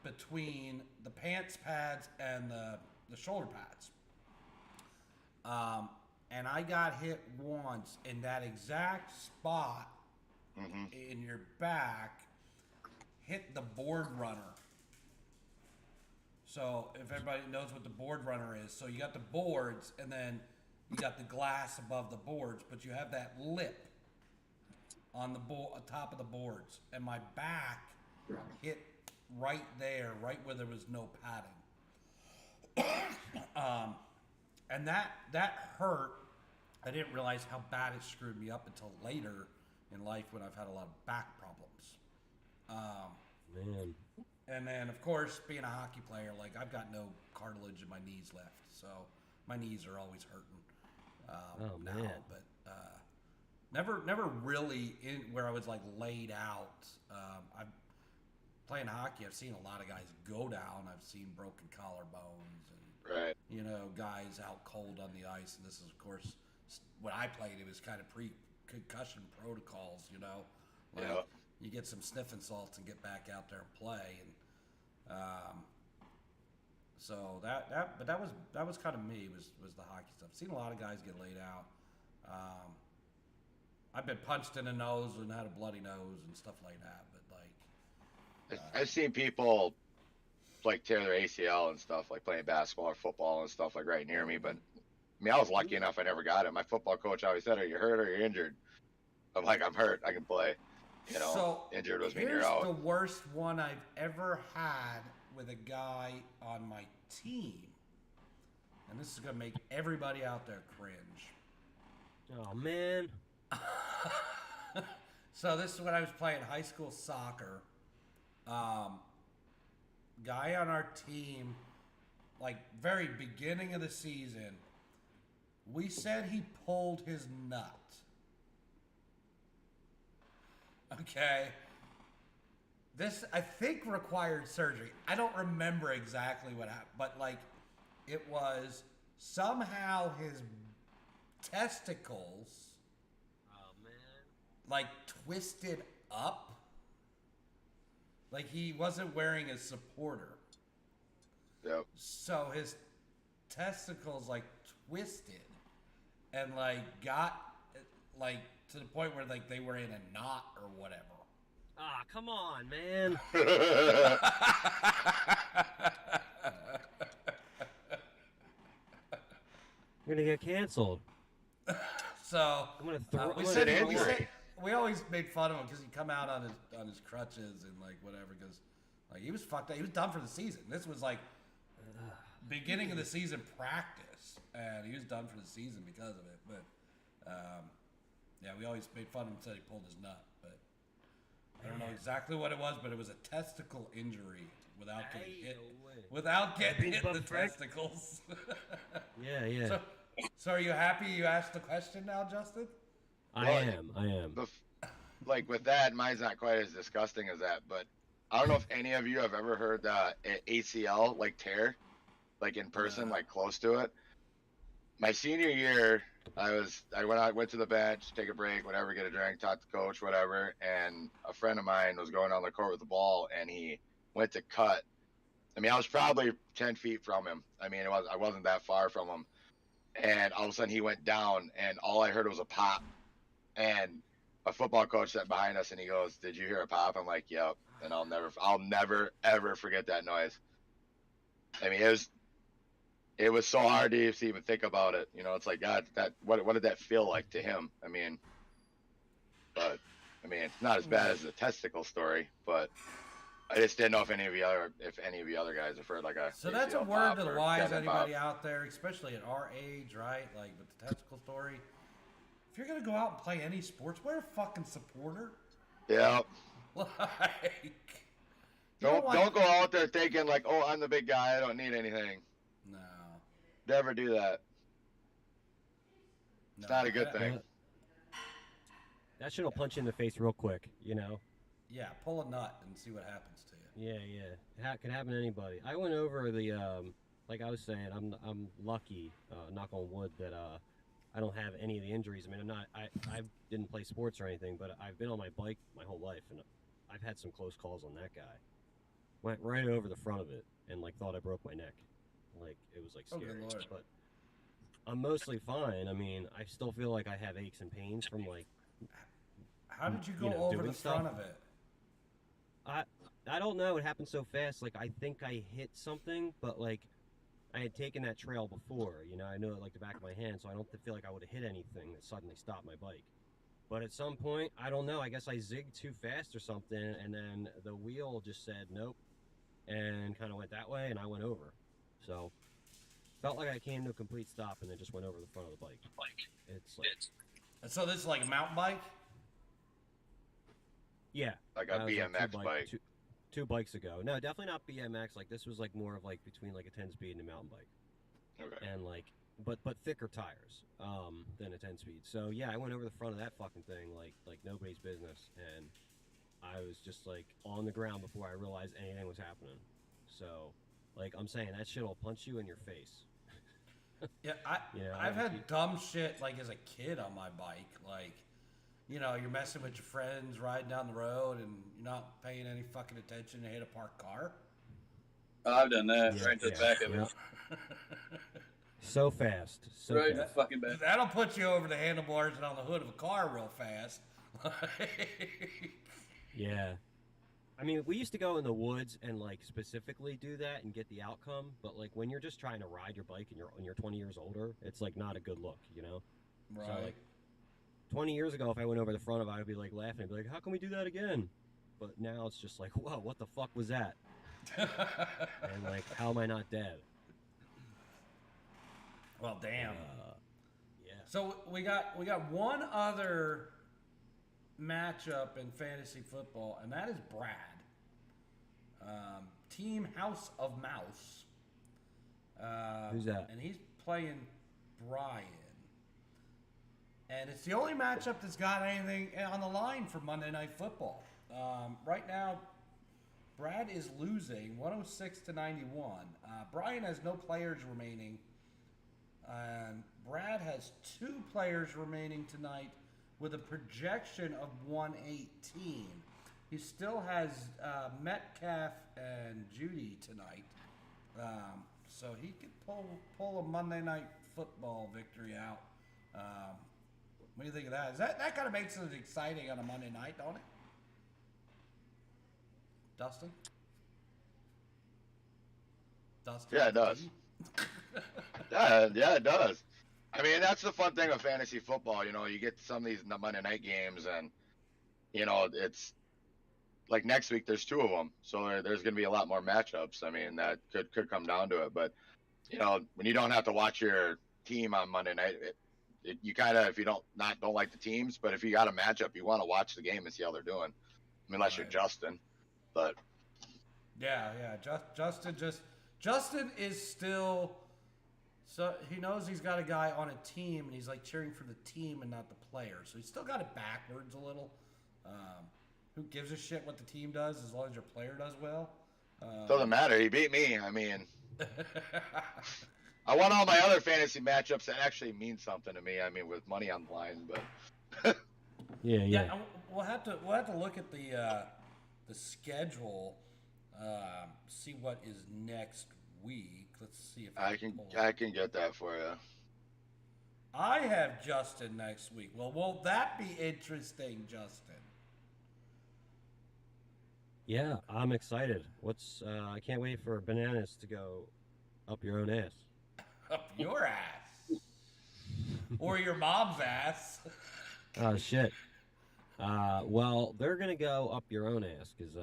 between the pants pads and the shoulder pads. And I got hit once in that exact spot in your back, hit the board runner. So if everybody knows what the board runner is, so you got the boards and then you got the glass above the boards, but you have that lip on the top of the boards, and my back hit right there, right where there was no padding. And that hurt. I didn't realize how bad it screwed me up until later in life when I've had a lot of back problems. Man. And then, of course, being a hockey player, like I've got no cartilage in my knees left, so my knees are always hurting now. Man. But never really in where I was like laid out. I'm playing hockey. I've seen a lot of guys go down. I've seen broken collarbones and guys out cold on the ice. And this is, of course, when I played, it was kind of pre-concussion protocols. Like you get some sniffing salts and get back out there and play. And so that was kind of me was the hockey stuff. Seen a lot of guys get laid out. I've been punched in the nose and had a bloody nose and stuff like that. But I've seen people like tear their ACL and stuff, like playing basketball or football and stuff, like right near me. But I mean, I was lucky enough I never got it. My football coach always said, "Are you hurt or you're injured?" I'm like, "I'm hurt. I can play." So injured was mean you're out. Here's the worst one I've ever had with a guy on my team, and this is gonna make everybody out there cringe. Oh man. So this is when I was playing high school soccer. Guy on our team, like very beginning of the season, we said he pulled his nut. Okay. This, I think, required surgery. I don't remember exactly what happened, but like it was somehow his testicles like twisted up. Like he wasn't wearing a supporter. Yep. So his testicles like twisted and like got like to the point where like they were in a knot or whatever. Ah, come on, man. You're gonna get canceled. So I'm gonna throw. we always made fun of him because he'd come out on his crutches and like whatever, because like he was fucked up. He was done for the season. This was like beginning of the season practice, and he was done for the season because of it. But yeah, we always made fun of him and said he pulled his nut. But I don't know exactly what it was, but it was a testicle injury without getting hit. Without getting hit in the testicles. Yeah. So are you happy you asked the question now, Justin? I am. Like with that, mine's not quite as disgusting as that, but I don't know if any of you have ever heard ACL like tear, like in person, like close to it. my senior year, I went to the bench, take a break, whatever, get a drink, talk to coach, whatever, and a friend of mine was going on the court with the ball, and he went to cut. I mean, I was probably 10 feet from him. I mean, I wasn't that far from him, and all of a sudden he went down, and all I heard was a pop, and a football coach sat behind us, and he goes, "Did you hear a pop?" I'm like, "Yep," and I'll never ever forget that noise. I mean, it was so hard to even think about it. You know, it's like, God, what did that feel like to him? I mean, but I mean, it's not as bad as the testicle story, but I just didn't know if any of you other guys have heard like a. So that's a ACL word pop to the or wise, tendon anybody pop. out there, especially at our age, right? Like with the testicle story. If you're gonna go out and play any sports, wear a fucking supporter. Yeah. Like, Don't go out there thinking like, oh, I'm the big guy, I don't need anything. No. Never do that. It's not a good thing. That shit'll punch you in the face real quick, you know. Yeah, pull a nut and see what happens to you. Yeah. It can happen to anybody. I went over the like I was saying, I'm lucky, knock on wood, that I don't have any of the injuries. I mean, I didn't play sports or anything, but I've been on my bike my whole life, and I've had some close calls on that guy. Went right over the front of it and like thought I broke my neck. Like it was like Oh, scary. good Lord. But I'm mostly fine. I mean, I still feel like I have aches and pains from like. How did you go You know, over doing the front stuff. of it? I don't know. It happened so fast. Like I think I hit something, but like I had taken that trail before. You know, I know it like the back of my hand, so I don't feel like I would have hit anything that suddenly stopped my bike. But at some point, I don't know. I guess I zigged too fast or something, and then the wheel just said nope, and kind of went that way, and I went over. So felt like I came to a complete stop, and then just went over the front of the bike. It's like, So this is like a mountain bike? yeah, Like a that was, BMX bike. Two bikes ago. No, definitely not BMX. Like this was like more of like between like a 10-speed and a mountain bike, Okay. and like but thicker tires than a 10-speed. So yeah, I went over the front of that fucking thing like nobody's business, and I was just like on the ground before I realized anything was happening. So like I'm saying, that shit'll punch you in your face. Yeah, Yeah, I've had dumb shit like as a kid on my bike. Like, you know, you're messing with your friends riding down the road and you're not paying any fucking attention and hit a parked car. I've done that Yeah, right to the yeah, back of yeah. it. So fast. So Right in the fast. fucking back. That'll put you over the handlebars and on the hood of a car real fast. Yeah. I mean, we used to go in the woods and like specifically do that and get the outcome, but like when you're just trying to ride your bike and you're 20 years older, it's like not a good look, you know? Right. So like 20 years ago, if I went over the front of it, I'd be like laughing. I'd be like, how can we do that again? But now it's just like, whoa, what the fuck was that? And like, how am I not dead? Well, damn. Yeah. So we got one other matchup in fantasy football, and that is Brad. Team House of Mouse. Who's that? And he's playing Brian. And it's the only matchup that's got anything on the line for Monday Night Football. Right now, Brad is losing 106-91. Brian has no players remaining. Brad has 2 players remaining tonight with a projection of 118. He still has Metcalf and Judy tonight. So he could pull a Monday Night Football victory out. What do you think of that? That kind of makes it exciting on a Monday night, don't it? Dustin? Yeah, it does. Yeah, it does. I mean, that's the fun thing of fantasy football. You know, you get some of these Monday night games, and you know, it's like next week there's 2 of them, so there's going to be a lot more matchups. I mean, that could come down to it. But you know, when you don't have to watch your team on Monday night, you kind of, if you don't like the teams, but if you got a matchup, you want to watch the game and see how they're doing. I mean, unless you're Justin, but Yeah. Justin is still, so he knows he's got a guy on a team, and he's like cheering for the team and not the player. So he's still got it backwards a little. Who gives a shit what the team does as long as your player does well? doesn't matter. He beat me. I mean, I want all my other fantasy matchups that actually mean something to me. I mean, with money on the line, but Yeah. We'll have to look at the schedule, see what is next week. Let's see if I can get that for you. I have Justin next week. Well, won't that be interesting, Justin? Yeah, I'm excited. I can't wait for Bananas to go up your own ass. Up your ass. Or your mom's ass. Oh, shit. Well, they're going to go up your own ass because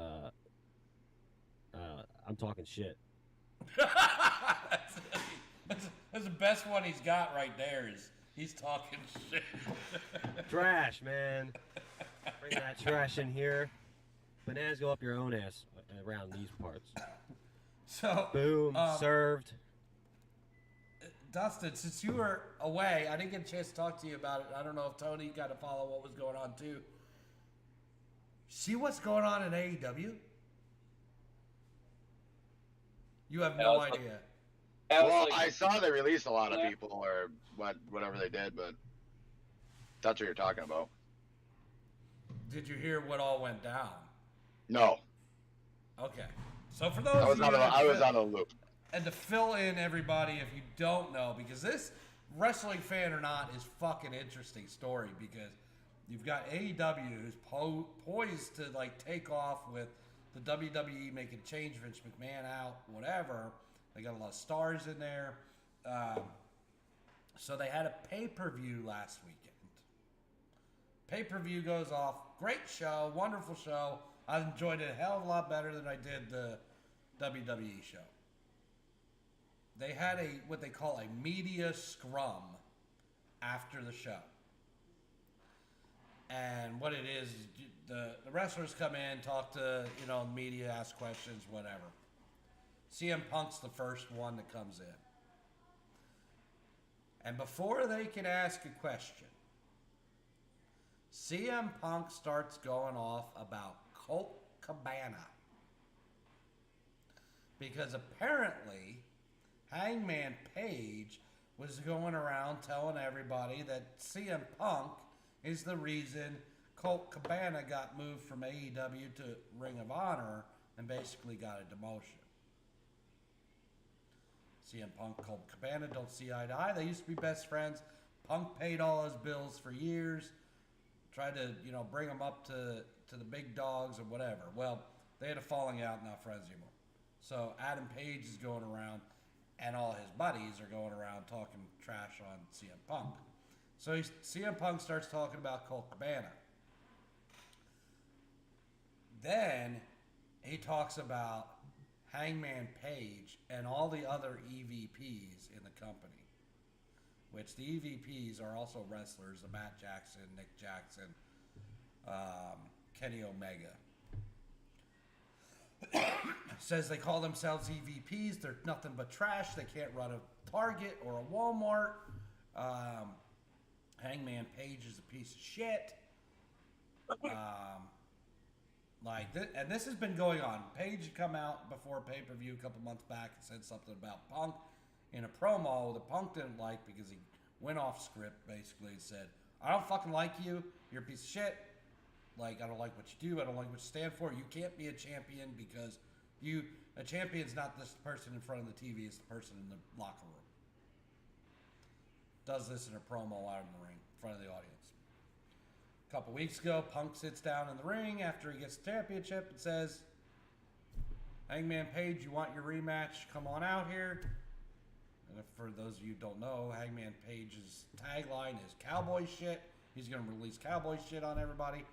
I'm talking shit. That's the best one he's got right there is he's talking shit. Trash, man. Bring that trash in here. Bananas go up your own ass around these parts. So, boom, served. Dustin, since you were away, I didn't get a chance to talk to you about it. I don't know if Tony got to follow what was going on too. See what's going on in AEW? You have no idea. Well, I saw they released a lot of people or whatever they did, but that's what you're talking about. Did you hear what all went down? No. Okay. So for those I was on a loop. And to fill in everybody, if you don't know, because this, wrestling fan or not, is fucking interesting story because you've got AEW who's poised to like take off with the WWE making a change, Vince McMahon out, whatever. They got a lot of stars in there. So they had a pay-per-view last weekend. Pay-per-view goes off. Great show, wonderful show. I enjoyed it a hell of a lot better than I did the WWE show. They had what they call a media scrum after the show. And what it is the wrestlers come in, talk to, media, ask questions, whatever. CM Punk's the first one that comes in. And before they can ask a question, CM Punk starts going off about Colt Cabana. Because apparently Hangman Page was going around telling everybody that CM Punk is the reason Colt Cabana got moved from AEW to Ring of Honor and basically got a demotion. CM Punk, Colt Cabana don't see eye to eye. They used to be best friends. Punk paid all his bills for years. Tried to, bring him up to the big dogs or whatever. Well, they had a falling out, not friends anymore. So Adam Page is going around and all his buddies are going around talking trash on CM Punk. So CM Punk starts talking about Colt Cabana. Then he talks about Hangman Page and all the other EVPs in the company, which the EVPs are also wrestlers, the Matt Jackson, Nick Jackson, Kenny Omega. Says they call themselves EVPs. They're nothing but trash. They can't run a Target or a Walmart. Hangman Page is a piece of shit. And this has been going on. Page had come out before pay-per-view a couple months back and said something about Punk in a promo that Punk didn't like because he went off script basically and said, I don't fucking like you. You're a piece of shit. I don't like what you do. I don't like what you stand for. You can't be a champion because a champion's not this person in front of the TV. It's the person in the locker room. Does this in a promo out in the ring in front of the audience. A couple weeks ago, Punk sits down in the ring after he gets the championship and says, Hangman Page, you want your rematch? Come on out here. And for those of you who don't know, Hangman Page's tagline is cowboy shit. He's going to release cowboy shit on everybody.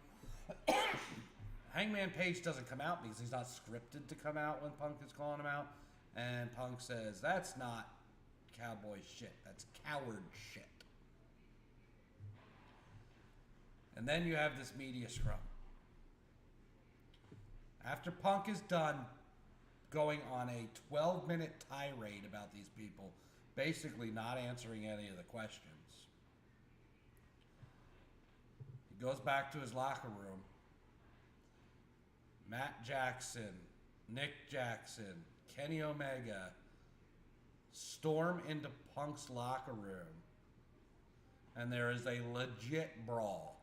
Hangman Page doesn't come out because he's not scripted to come out when Punk is calling him out. And Punk says, that's not cowboy shit. That's coward shit. And then you have this media scrum. After Punk is done going on a 12-minute tirade about these people, basically not answering any of the questions, he goes back to his locker room. Matt Jackson, Nick Jackson, Kenny Omega storm into Punk's locker room, and there is a legit brawl.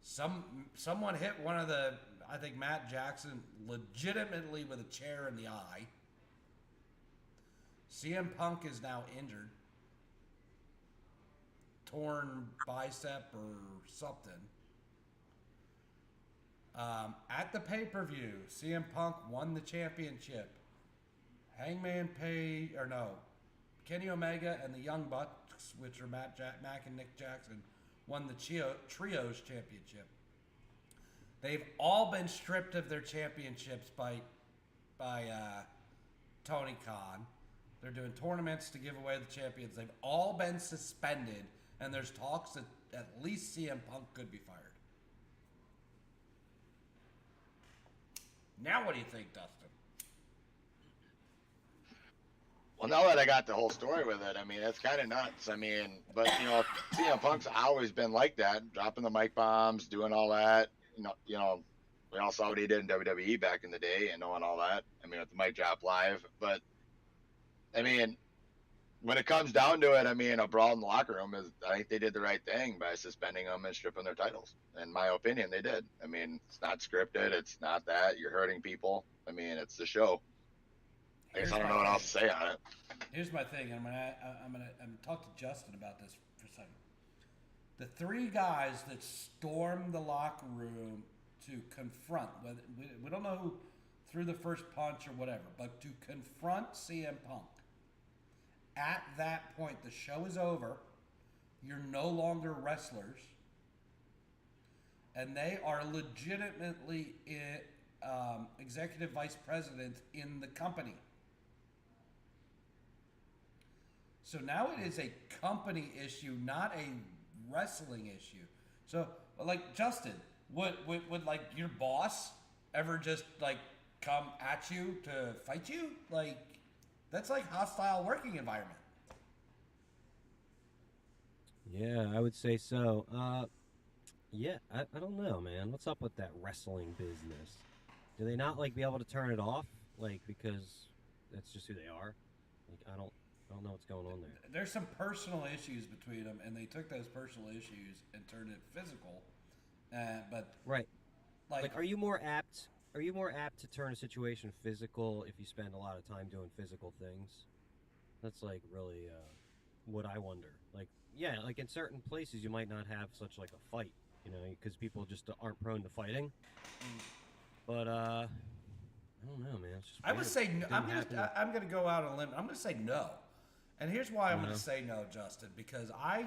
Someone hit one of the, I think Matt Jackson, legitimately with a chair in the eye. CM Punk is now injured. Torn bicep or something. At the pay-per-view, CM Punk won the championship. Kenny Omega and the Young Bucks, which are Mac and Nick Jackson, won the Trios championship. They've all been stripped of their championships by Tony Khan. They're doing tournaments to give away the champions. They've all been suspended, and there's talks that at least CM Punk could be fired. Now what do you think, Dustin? Well, now that I got the whole story with it, I mean, it's kind of nuts. I mean, but, CM Punk's always been like that, dropping the mic bombs, doing all that. We all saw what he did in WWE back in the day and knowing all that. I mean, with the mic drop live. But, I mean, when it comes down to it, I mean, a brawl in the locker room I think they did the right thing by suspending them and stripping their titles. In my opinion, they did. I mean, it's not scripted. It's not that. You're hurting people. I mean, it's the show. I guess I don't know what else to say on it. Here's my thing. I'm gonna talk to Justin about this for a second. The three guys that stormed the locker room to confront, we don't know who threw the first punch or whatever, but to confront CM Punk. At that point, the show is over. You're no longer wrestlers, and they are legitimately executive vice presidents in the company. So now it is a company issue, not a wrestling issue. So, like, Justin, would like your boss ever just like come at you to fight you? Like, that's like hostile working environment. Yeah, I would say so. Yeah, I don't know, man. What's up with that wrestling business? Do they not like be able to turn it off, like because that's just who they are? Like I don't know what's going on there. There's some personal issues between them, and they took those personal issues and turned it physical. But right, like are you more apt to turn a situation physical if you spend a lot of time doing physical things? That's like really what I wonder. Like yeah, like in certain places you might not have such like a fight, because people just aren't prone to fighting. But I don't know, man. It's just I would say no. I'm gonna go out on a limb. I'm gonna say no, and here's why I'm gonna say no, Justin. Because I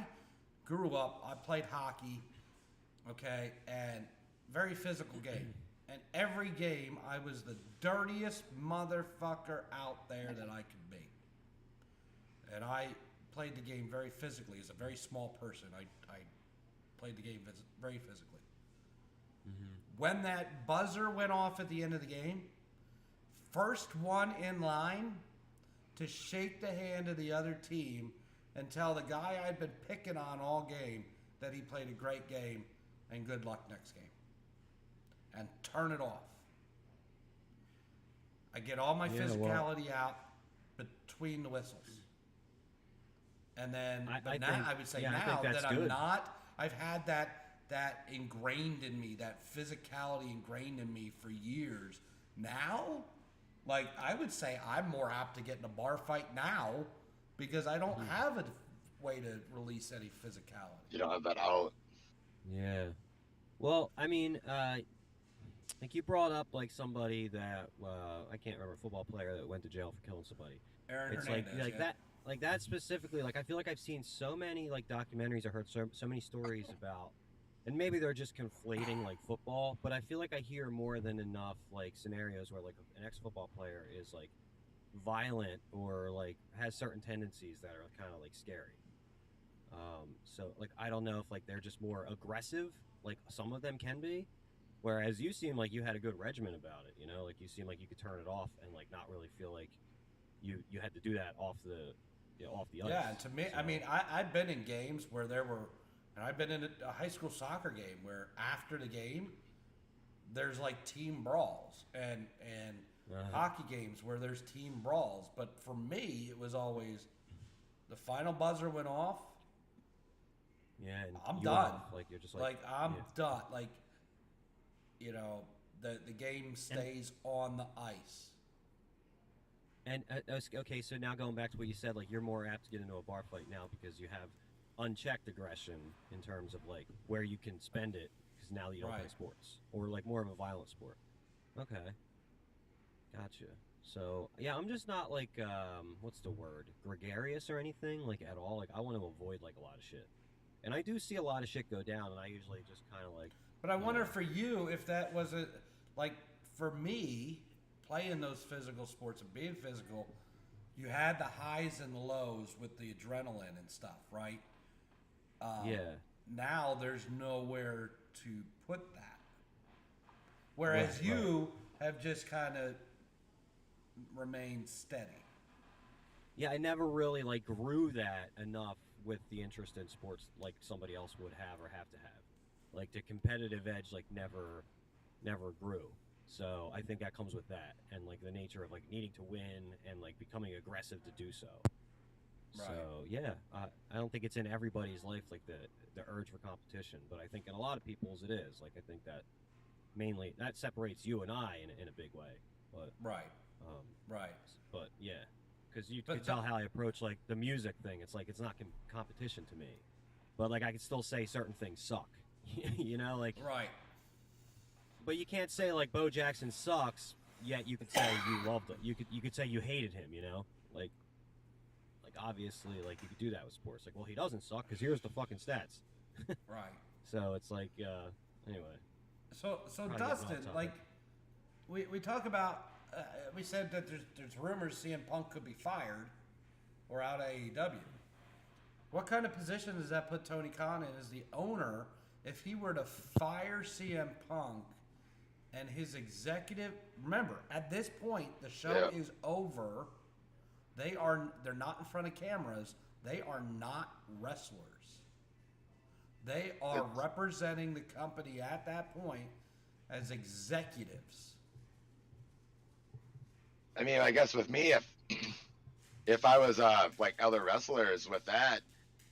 grew up, I played hockey, okay, and very physical game. And every game, I was the dirtiest motherfucker out there that I could be. And I played the game very physically. As a very small person, I played the game very physically. Mm-hmm. When that buzzer went off at the end of the game, first one in line to shake the hand of the other team and tell the guy I'd been picking on all game that he played a great game and good luck next game. And turn it off. I get all my physicality out between the whistles. And then I would say now that I'm not, I've had that ingrained in me, that physicality ingrained in me for years. Now, like I would say I'm more apt to get in a bar fight now because I don't have a way to release any physicality. You don't have that out. Yeah. Well, I mean, like you brought up like somebody that I can't remember, a football player that went to jail for killing somebody. Aaron it's Hernandez, like that specifically. Like I feel like I've seen so many like documentaries, I heard so many stories about, and maybe they're just conflating like football, but I feel like I hear more than enough like scenarios where like an ex-football player is like violent or like has certain tendencies that are kind of like scary. So like I don't know if like they're just more aggressive, like some of them can be. Whereas you seem like you had a good regimen about it, like you seem like you could turn it off and like not really feel like you had to do that off the ice. Yeah, and to me, so, I mean, I've been in games where and I've been in a high school soccer game where after the game, there's like team brawls and hockey games where there's team brawls. But for me, it was always the final buzzer went off. Yeah, and I'm you done. off, like you're just like I'm yeah. done. Like, you know, the game stays on the ice. And okay, so now going back to what you said, like you're more apt to get into a bar fight now because you have unchecked aggression in terms of like where you can spend it because now you don't play sports or like more of a violent sport. Okay, gotcha. So yeah, I'm just not like what's the word, gregarious or anything like at all. Like I want to avoid like a lot of shit, and I do see a lot of shit go down, and I usually just kind of like. But I wonder for you if that was a like for me playing those physical sports and being physical, you had the highs and the lows with the adrenaline and stuff, right? Yeah. Now there's nowhere to put that. Whereas you have just kind of remained steady. Yeah, I never really like grew that enough with the interest in sports like somebody else would have or have to have. Like the competitive edge like never grew. So I think that comes with that and like the nature of like needing to win and like becoming aggressive to do so. Right. So yeah, I don't think it's in everybody's life like the urge for competition, but I think in a lot of people's it is. Like I think that mainly that separates you and I in a big way. But right. But yeah, because you can tell how I approach like the music thing. It's like it's not competition to me, but like I can still say certain things suck. You know, like right. But you can't say like Bo Jackson sucks, yet you could say you loved it. You could say you hated him. You know, like obviously like you could do that with sports. Like, well, he doesn't suck because here's the fucking stats. Right. So it's like anyway. So Dustin, like we talk about. We said that there's rumors CM Punk could be fired or out of AEW. What kind of position does that put Tony Khan in as the owner if he were to fire CM Punk and his executive? Remember, at this point, the show is over. They're not in front of cameras. They are not wrestlers. They are representing the company at that point as executives. I mean, I guess with me, if I was like other wrestlers with that,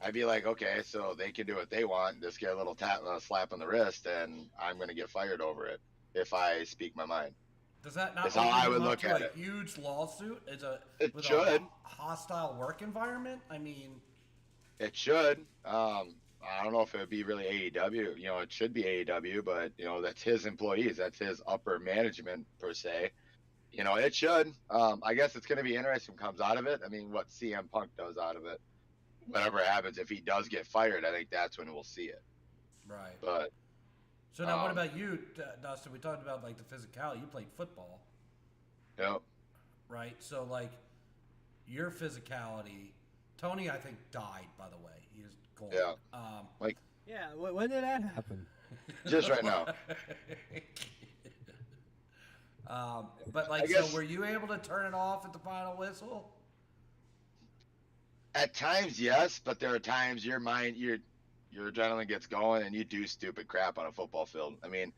I'd be like, okay, so they can do what they want, just get a little slap on the wrist, and I'm going to get fired over it if I speak my mind. Does that not? That's how I would look at it. Huge lawsuit. It should. A hostile work environment. I mean, it should. I don't know if it would be really AEW. You know, it should be AEW, but you know, that's his employees. That's his upper management per se. You know, it should. I guess it's going to be interesting what comes out of it. I mean, what CM Punk does out of it. Whatever happens, if he does get fired, I think that's when we'll see it. Right. But so now, what about you, Dustin? We talked about like the physicality. You played football. Yep. Right. So like, your physicality. Tony, I think, died. By the way, he is cold. Yeah. Yeah. When did that happen? Just right now. But like, so were you able to turn it off at the final whistle? At times, yes, but there are times your adrenaline gets going and you do stupid crap on a football field. I mean,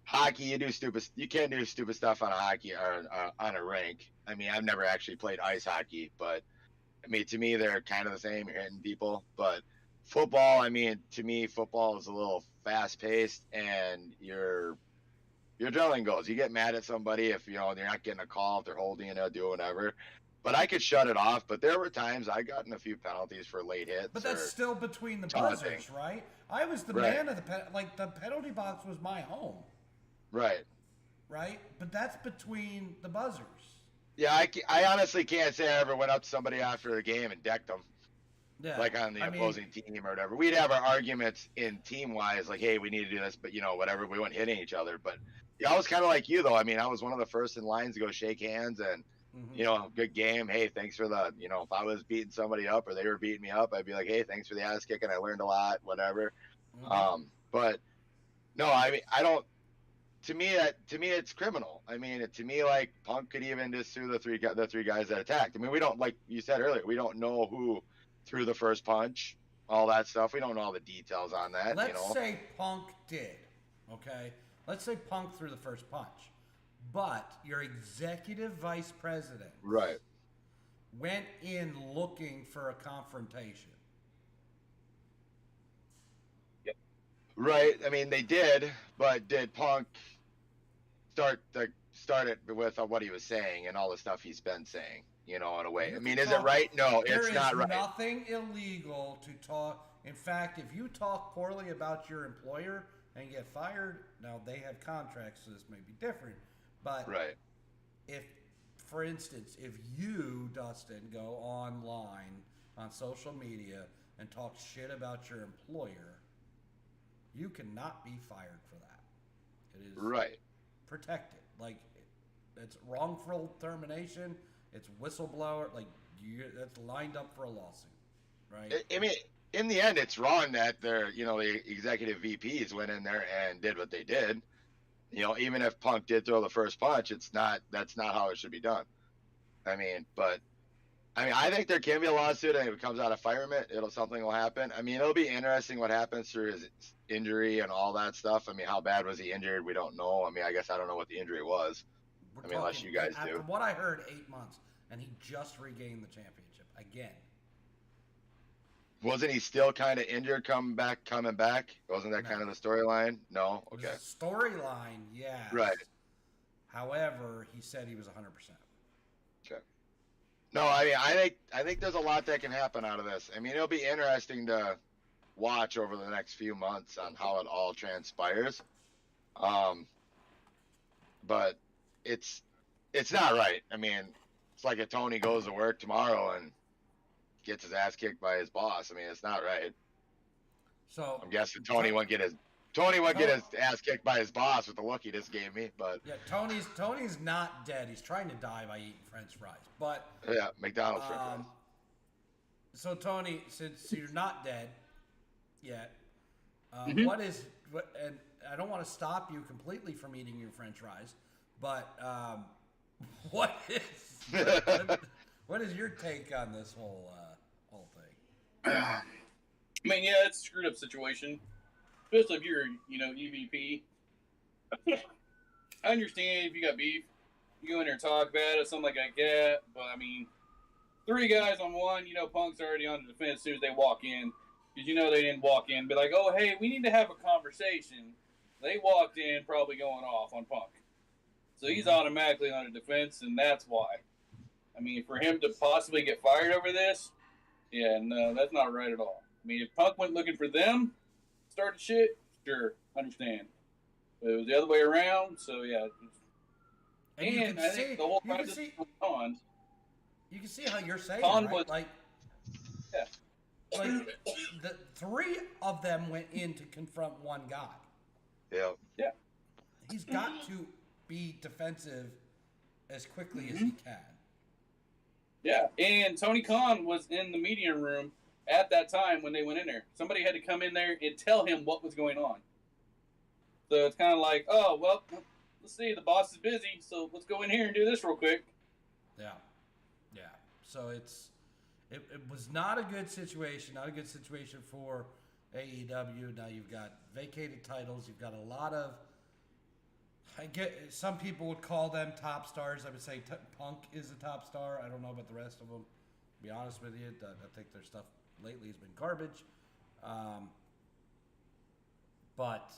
hockey, you can't do stupid stuff on a hockey or on a rink. I mean, I've never actually played ice hockey, but I mean, to me, they're kind of the same. You're hitting people, but football, I mean, to me, football is a little fast paced and your adrenaline goes. You get mad at somebody if, you know, they're not getting a call, if they're holding it, doing whatever. But I could shut it off. But there were times I got in a few penalties for late hits. But that's still between the buzzers, right? I was the man of the penalty box was my home. Right. Right? But that's between the buzzers. Yeah, I honestly can't say I ever went up to somebody after the game and decked them. Yeah. Like on the opposing team or whatever. We'd have our arguments in team-wise, like, hey, we need to do this, but, you know, whatever. We weren't hitting each other. But yeah, I was kind of like you, though. I mean, I was one of the first in lines to go shake hands and, you know, good game. Hey, thanks for the, you know, if I was beating somebody up or they were beating me up, I'd be like, hey, thanks for the ass kicking. I learned a lot, whatever. But no, I mean, I don't. To me, it's criminal. I mean, to me, like Punk could even just sue the three guys that attacked. I mean, we don't, like you said earlier, we don't know who threw the first punch, all that stuff. We don't know all the details on that. Let's say Punk did. Okay, let's say Punk threw the first punch, But your executive vice president Right. went in looking for a confrontation. Right. I mean, they did, but did Punk start it with what he was saying and all the stuff he's been saying? You know, in a way. You I mean, can is it talk- right? No, There it's not is right. nothing illegal to talk. In fact, if you talk poorly about your employer and get fired, now they have contracts, so this may be different. But Right. if, for instance, if you, Dustin, go online on social media and talk shit about your employer, you cannot be fired for that. It is Right. protected. Like, it's wrongful termination. It's whistleblower. Like, that's lined up for a lawsuit, right? I mean, in the end, it's wrong that the executive VPs went in there and did what they did. You know, even if Punk did throw the first punch, that's not how it should be done. I mean, I think there can be a lawsuit, and if it comes out of fireman, something will happen. I mean, it'll be interesting what happens through his injury and all that stuff. I mean, how bad was he injured? We don't know. I mean, I guess I don't know what the injury was. We're Unless talking- you guys From do. what I heard, 8 months, and he just regained the championship again. Wasn't he still kind of injured coming back? Wasn't that No. kind of the storyline? No? It was Okay. a storyline, yes. Right. However, he said he was 100%. Okay. No, I mean, I think there's a lot that can happen out of this. I mean, it'll be interesting to watch over the next few months on how it all transpires. But it's not right. I mean, it's like if Tony goes to work tomorrow and gets his ass kicked by his boss. I mean, it's not right. So I'm guessing Tony won't get his ass kicked by his boss with the look he just gave me. But yeah, Tony's not dead. He's trying to die by eating French fries. But yeah, McDonald's french fries. so Tony, since you're not dead yet, and I don't want to stop you completely from eating your French fries, but what is your take on this whole thing? I mean, yeah, it's a screwed up situation, especially if you're, EVP. I understand if you got beef, you go in there and talk about it, something like I get, but I mean, 3 guys on one, Punk's already on the defense as soon as they walk in, because they didn't walk in, be like, oh, hey, we need to have a conversation. They walked in probably going off on Punk. So he's automatically on the defense, and that's why. I mean, for him to possibly get fired over this, yeah, no, that's not right at all. I mean, if Punk went looking for them, started shit, sure, understand. But it was the other way around, so yeah. And I think the whole time this was going on, you can see how you're saying, Con right? was- Like the 3 of them went in to confront one guy. Yeah. He's got to be defensive as quickly as he can. yeah. And Tony Khan was in the media room at that time when they went in there. Somebody had to come in there and tell him what was going on. So it's kind of like, oh, well, let's see, the boss is busy, so let's go in here and do this real quick. Yeah. So it was not a good situation. Not a good situation for AEW. Now you've got vacated titles. You've got a lot of. I get some people would call them top stars. I would say Punk is a top star. I don't know about the rest of them. To be honest with you, I think their stuff lately has been garbage. But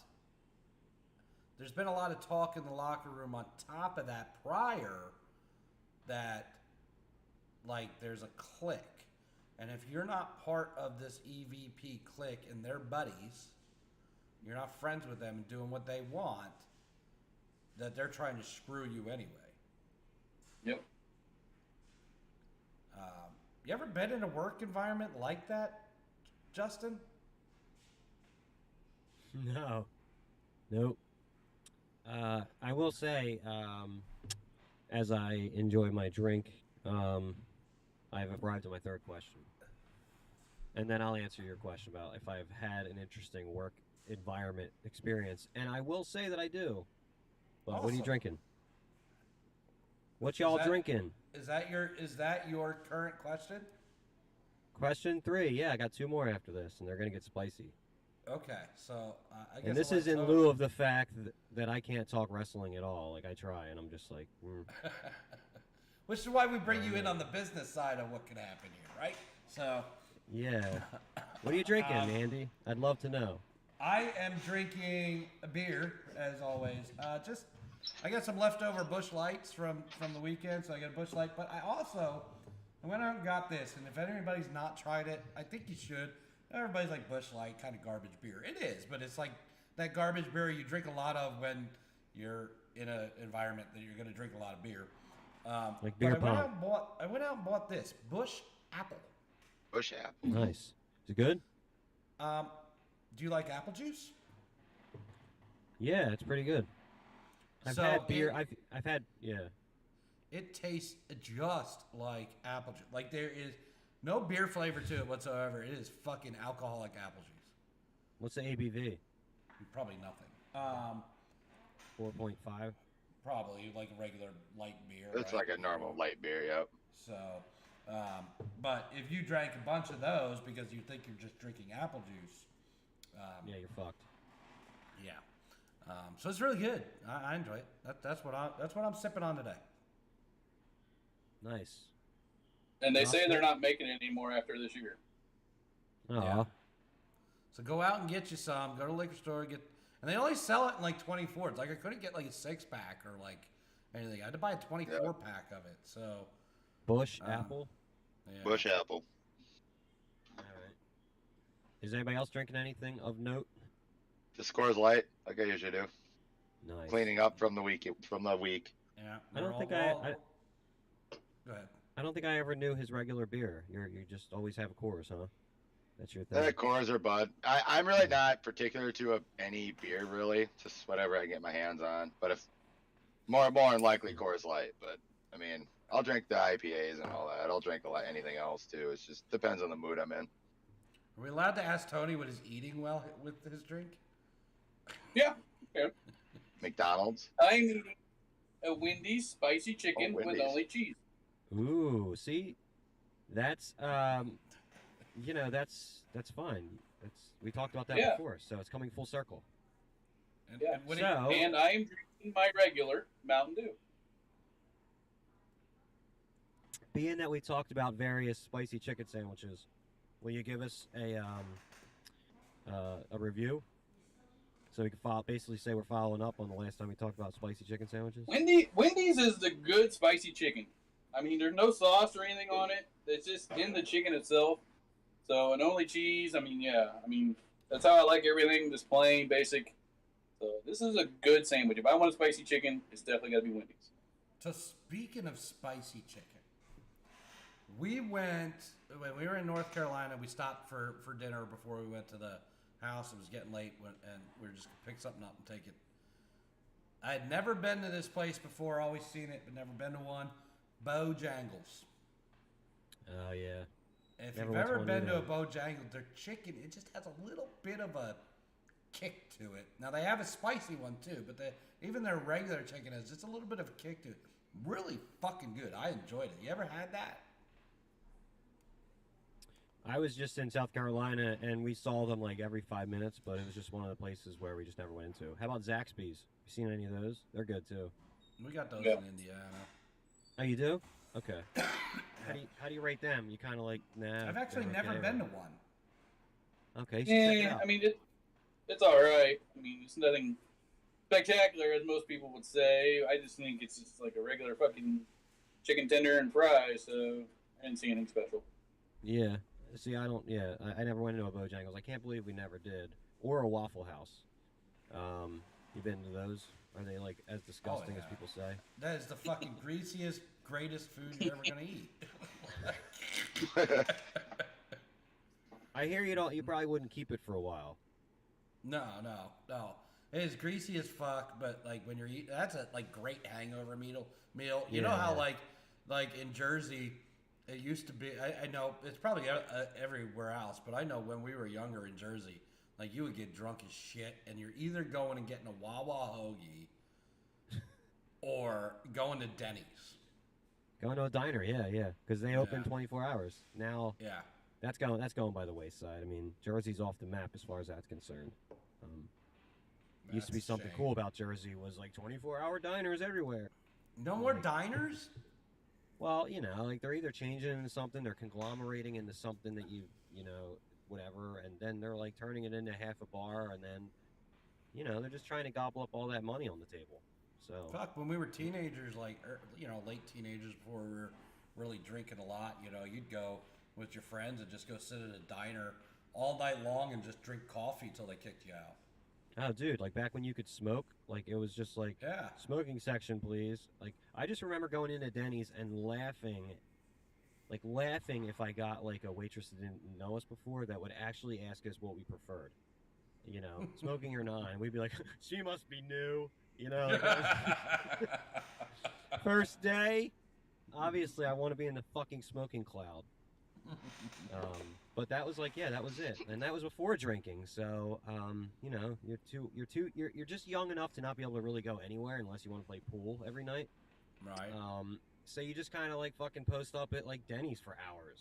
there's been a lot of talk in the locker room on top of that prior that, like, there's a clique. And if you're not part of this EVP clique and they're buddies, you're not friends with them and doing what they want, that they're trying to screw you anyway. Yep. You ever been in a work environment like that, Justin? No. Nope. I will say, as I enjoy my drink, I've arrived at my 3rd question. And then I'll answer your question about if I've had an interesting work environment experience. And I will say that I do. But what are you Awesome. drinking? What y'all drinking? Is that your current question? Question 3. Yeah, I got 2 more after this, and they're going to get spicy. Okay, so I guess. And this I'll is let in Tony- lieu of the fact that I can't talk wrestling at all. Like, I try, and I'm just like, Which is why we bring you in on the business side of what could happen here, right? So. yeah. What are you drinking, Andy? I'd love to know. I am drinking a beer, as always. I got some leftover Busch Lights from the weekend, so I got a Busch Light. But I went out and got this, and if anybody's not tried it, I think you should. Everybody's like Busch Light, kind of garbage beer. It is, but it's like that garbage beer you drink a lot of when you're in an environment that you're going to drink a lot of beer. Like beer but pong. I went out and bought this Busch Apple. Bush apple. Nice. Is it good? Do you like apple juice? Yeah, it's pretty good. I've So had beer. it- I've had yeah. It tastes just like apple juice. Like there is no beer flavor to it whatsoever. It is fucking alcoholic apple juice. What's the ABV? Probably nothing. 4.5. Probably like a regular light beer. It's right? like a normal light beer. Yep. So, but if you drank a bunch of those because you think you're just drinking apple juice, Yeah, you're fucked. yeah. So it's really good. I enjoy it. That's what I'm sipping on today. Nice. And they say they're not making it anymore after this year. Oh. Yeah. So go out and get you some. Go to the liquor store, and they only sell it in like 24s. Like I couldn't get like a 6-pack or like anything. I had to buy a 24-pack of it. So Bush apple. yeah. Bush apple. All right. Is anybody else drinking anything of note? Just scores light, like I usually do. Nice. Cleaning up from the week. Yeah. I don't think Go ahead. I don't think I ever knew his regular beer. You just always have a Coors, huh? That's your thing. Coors or Bud. I'm really not particular to any beer, really. Just whatever I can get my hands on. But if more than likely Coors Light. But I mean, I'll drink the IPAs and all that. I'll drink anything else too. It just depends on the mood I'm in. Are we allowed to ask Tony what he's eating well with his drink? Yeah. McDonald's. I'm eating a Wendy's spicy chicken with Wendy's. only cheese. Ooh, see, that's that's fine. We talked about that Yeah. before, so it's coming full circle. And, Yeah. and what So- And I am drinking my regular Mountain Dew. Being that we talked about various spicy chicken sandwiches, will you give us a review? So we can basically say we're following up on the last time we talked about spicy chicken sandwiches. Wendy's is the good spicy chicken. I mean, there's no sauce or anything on it. It's just in the chicken itself. So, and only cheese. I mean, yeah. I mean, that's how I like everything, just plain, basic. So, this is a good sandwich. If I want a spicy chicken, it's definitely got to be Wendy's. So speaking of spicy chicken, when we were in North Carolina. We stopped for dinner before we went to the house. It was getting late, and we were just gonna pick something up and take it. I had never been to this place before. Always seen it, but never been to one. Bojangles. Oh yeah. If Never you've went to ever one been to a either. Bojangle, their chicken, it just has a little bit of a kick to it. Now, they have a spicy one, too, but even their regular chicken has just a little bit of a kick to it. Really fucking good. I enjoyed it. You ever had that? I was just in South Carolina, and we saw them like every 5 minutes, but it was just one of the places where we just never went into. How about Zaxby's? You seen any of those? They're good too. We got those Yeah. in Indiana. Oh, you do? Okay. How do you rate them? You kind of like nah. I've actually they're never okay, been to or- one. Okay, you should check it Yeah, out. I mean, it's all right. I mean, it's nothing spectacular, as most people would say. I just think it's just like a regular fucking chicken tender and fries, so I didn't see anything special. Yeah. See, I don't. Yeah, I never went into a Bojangles. I can't believe we never did. Or a Waffle House. You been to those? Are they like as disgusting as yeah. people say? That is the fucking greasiest, greatest food you're ever going to eat. I hear you don't. You probably wouldn't keep it for a while. No. It is greasy as fuck, but like when you're eating, that's a like great hangover meal. You know how Yeah. like in Jersey, it used to be. I know it's probably everywhere else, but I know when we were younger in Jersey, like you would get drunk as shit, and you're either going and getting a Wawa hoagie, or going to Denny's. Going to a diner, yeah, because they open Yeah. 24 hours now. Yeah. That's going by the wayside. I mean, Jersey's off the map as far as that's concerned. Used to be That's a something shame. cool about Jersey was like 24-hour diners everywhere. No more Like, diners? well, like they're either changing into something, they're conglomerating into something that whatever, and then they're like turning it into half a bar, and then, they're just trying to gobble up all that money on the table. So, Fuck, when we were teenagers, like, late teenagers before we were really drinking a lot, you'd go with your friends and just go sit at a diner all night long and just drink coffee till they kicked you out. oh, dude, like back when you could smoke, like it was just like, Yeah. smoking section, please. Like, I just remember going into Denny's and laughing if I got like a waitress that didn't know us before that would actually ask us what we preferred. Smoking or not, and we'd be like, she must be new. Like that was first day. Obviously, I want to be in the fucking smoking cloud. But that was like, yeah, that was it, and that was before drinking. So, you're just young enough to not be able to really go anywhere unless you want to play pool every night. Right. So you just kind of like fucking post up at like Denny's for hours.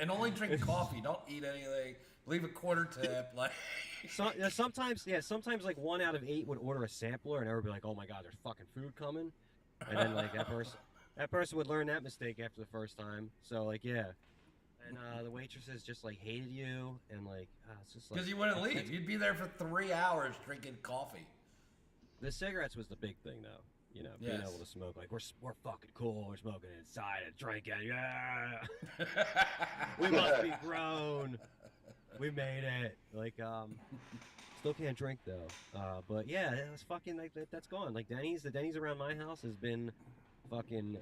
And only drink coffee. Don't eat anything. Leave a quarter tip. Like. Sometimes like 1 out of 8 would order a sampler, and everybody would be like, "Oh my god, there's fucking food coming," and then like that person would learn that mistake after the first time. So like, yeah, and the waitresses just like hated you, and like it's just like Because you wouldn't leave. You'd be there for 3 hours drinking coffee. the cigarettes was the big thing, though. Being Yes. able to smoke, like we're fucking cool. We're smoking inside and drinking. Yeah, we must be grown. We made it. Like, still can't drink though. But yeah, it was fucking like that's gone. Like the Denny's around my house has been fucking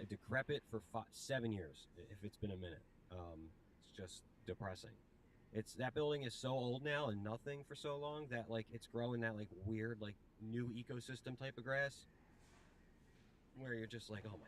decrepit for 7 years, if it's been a minute. It's just depressing. That building is so old now and nothing for so long that like it's growing that like weird like new ecosystem type of grass where you're just like, oh my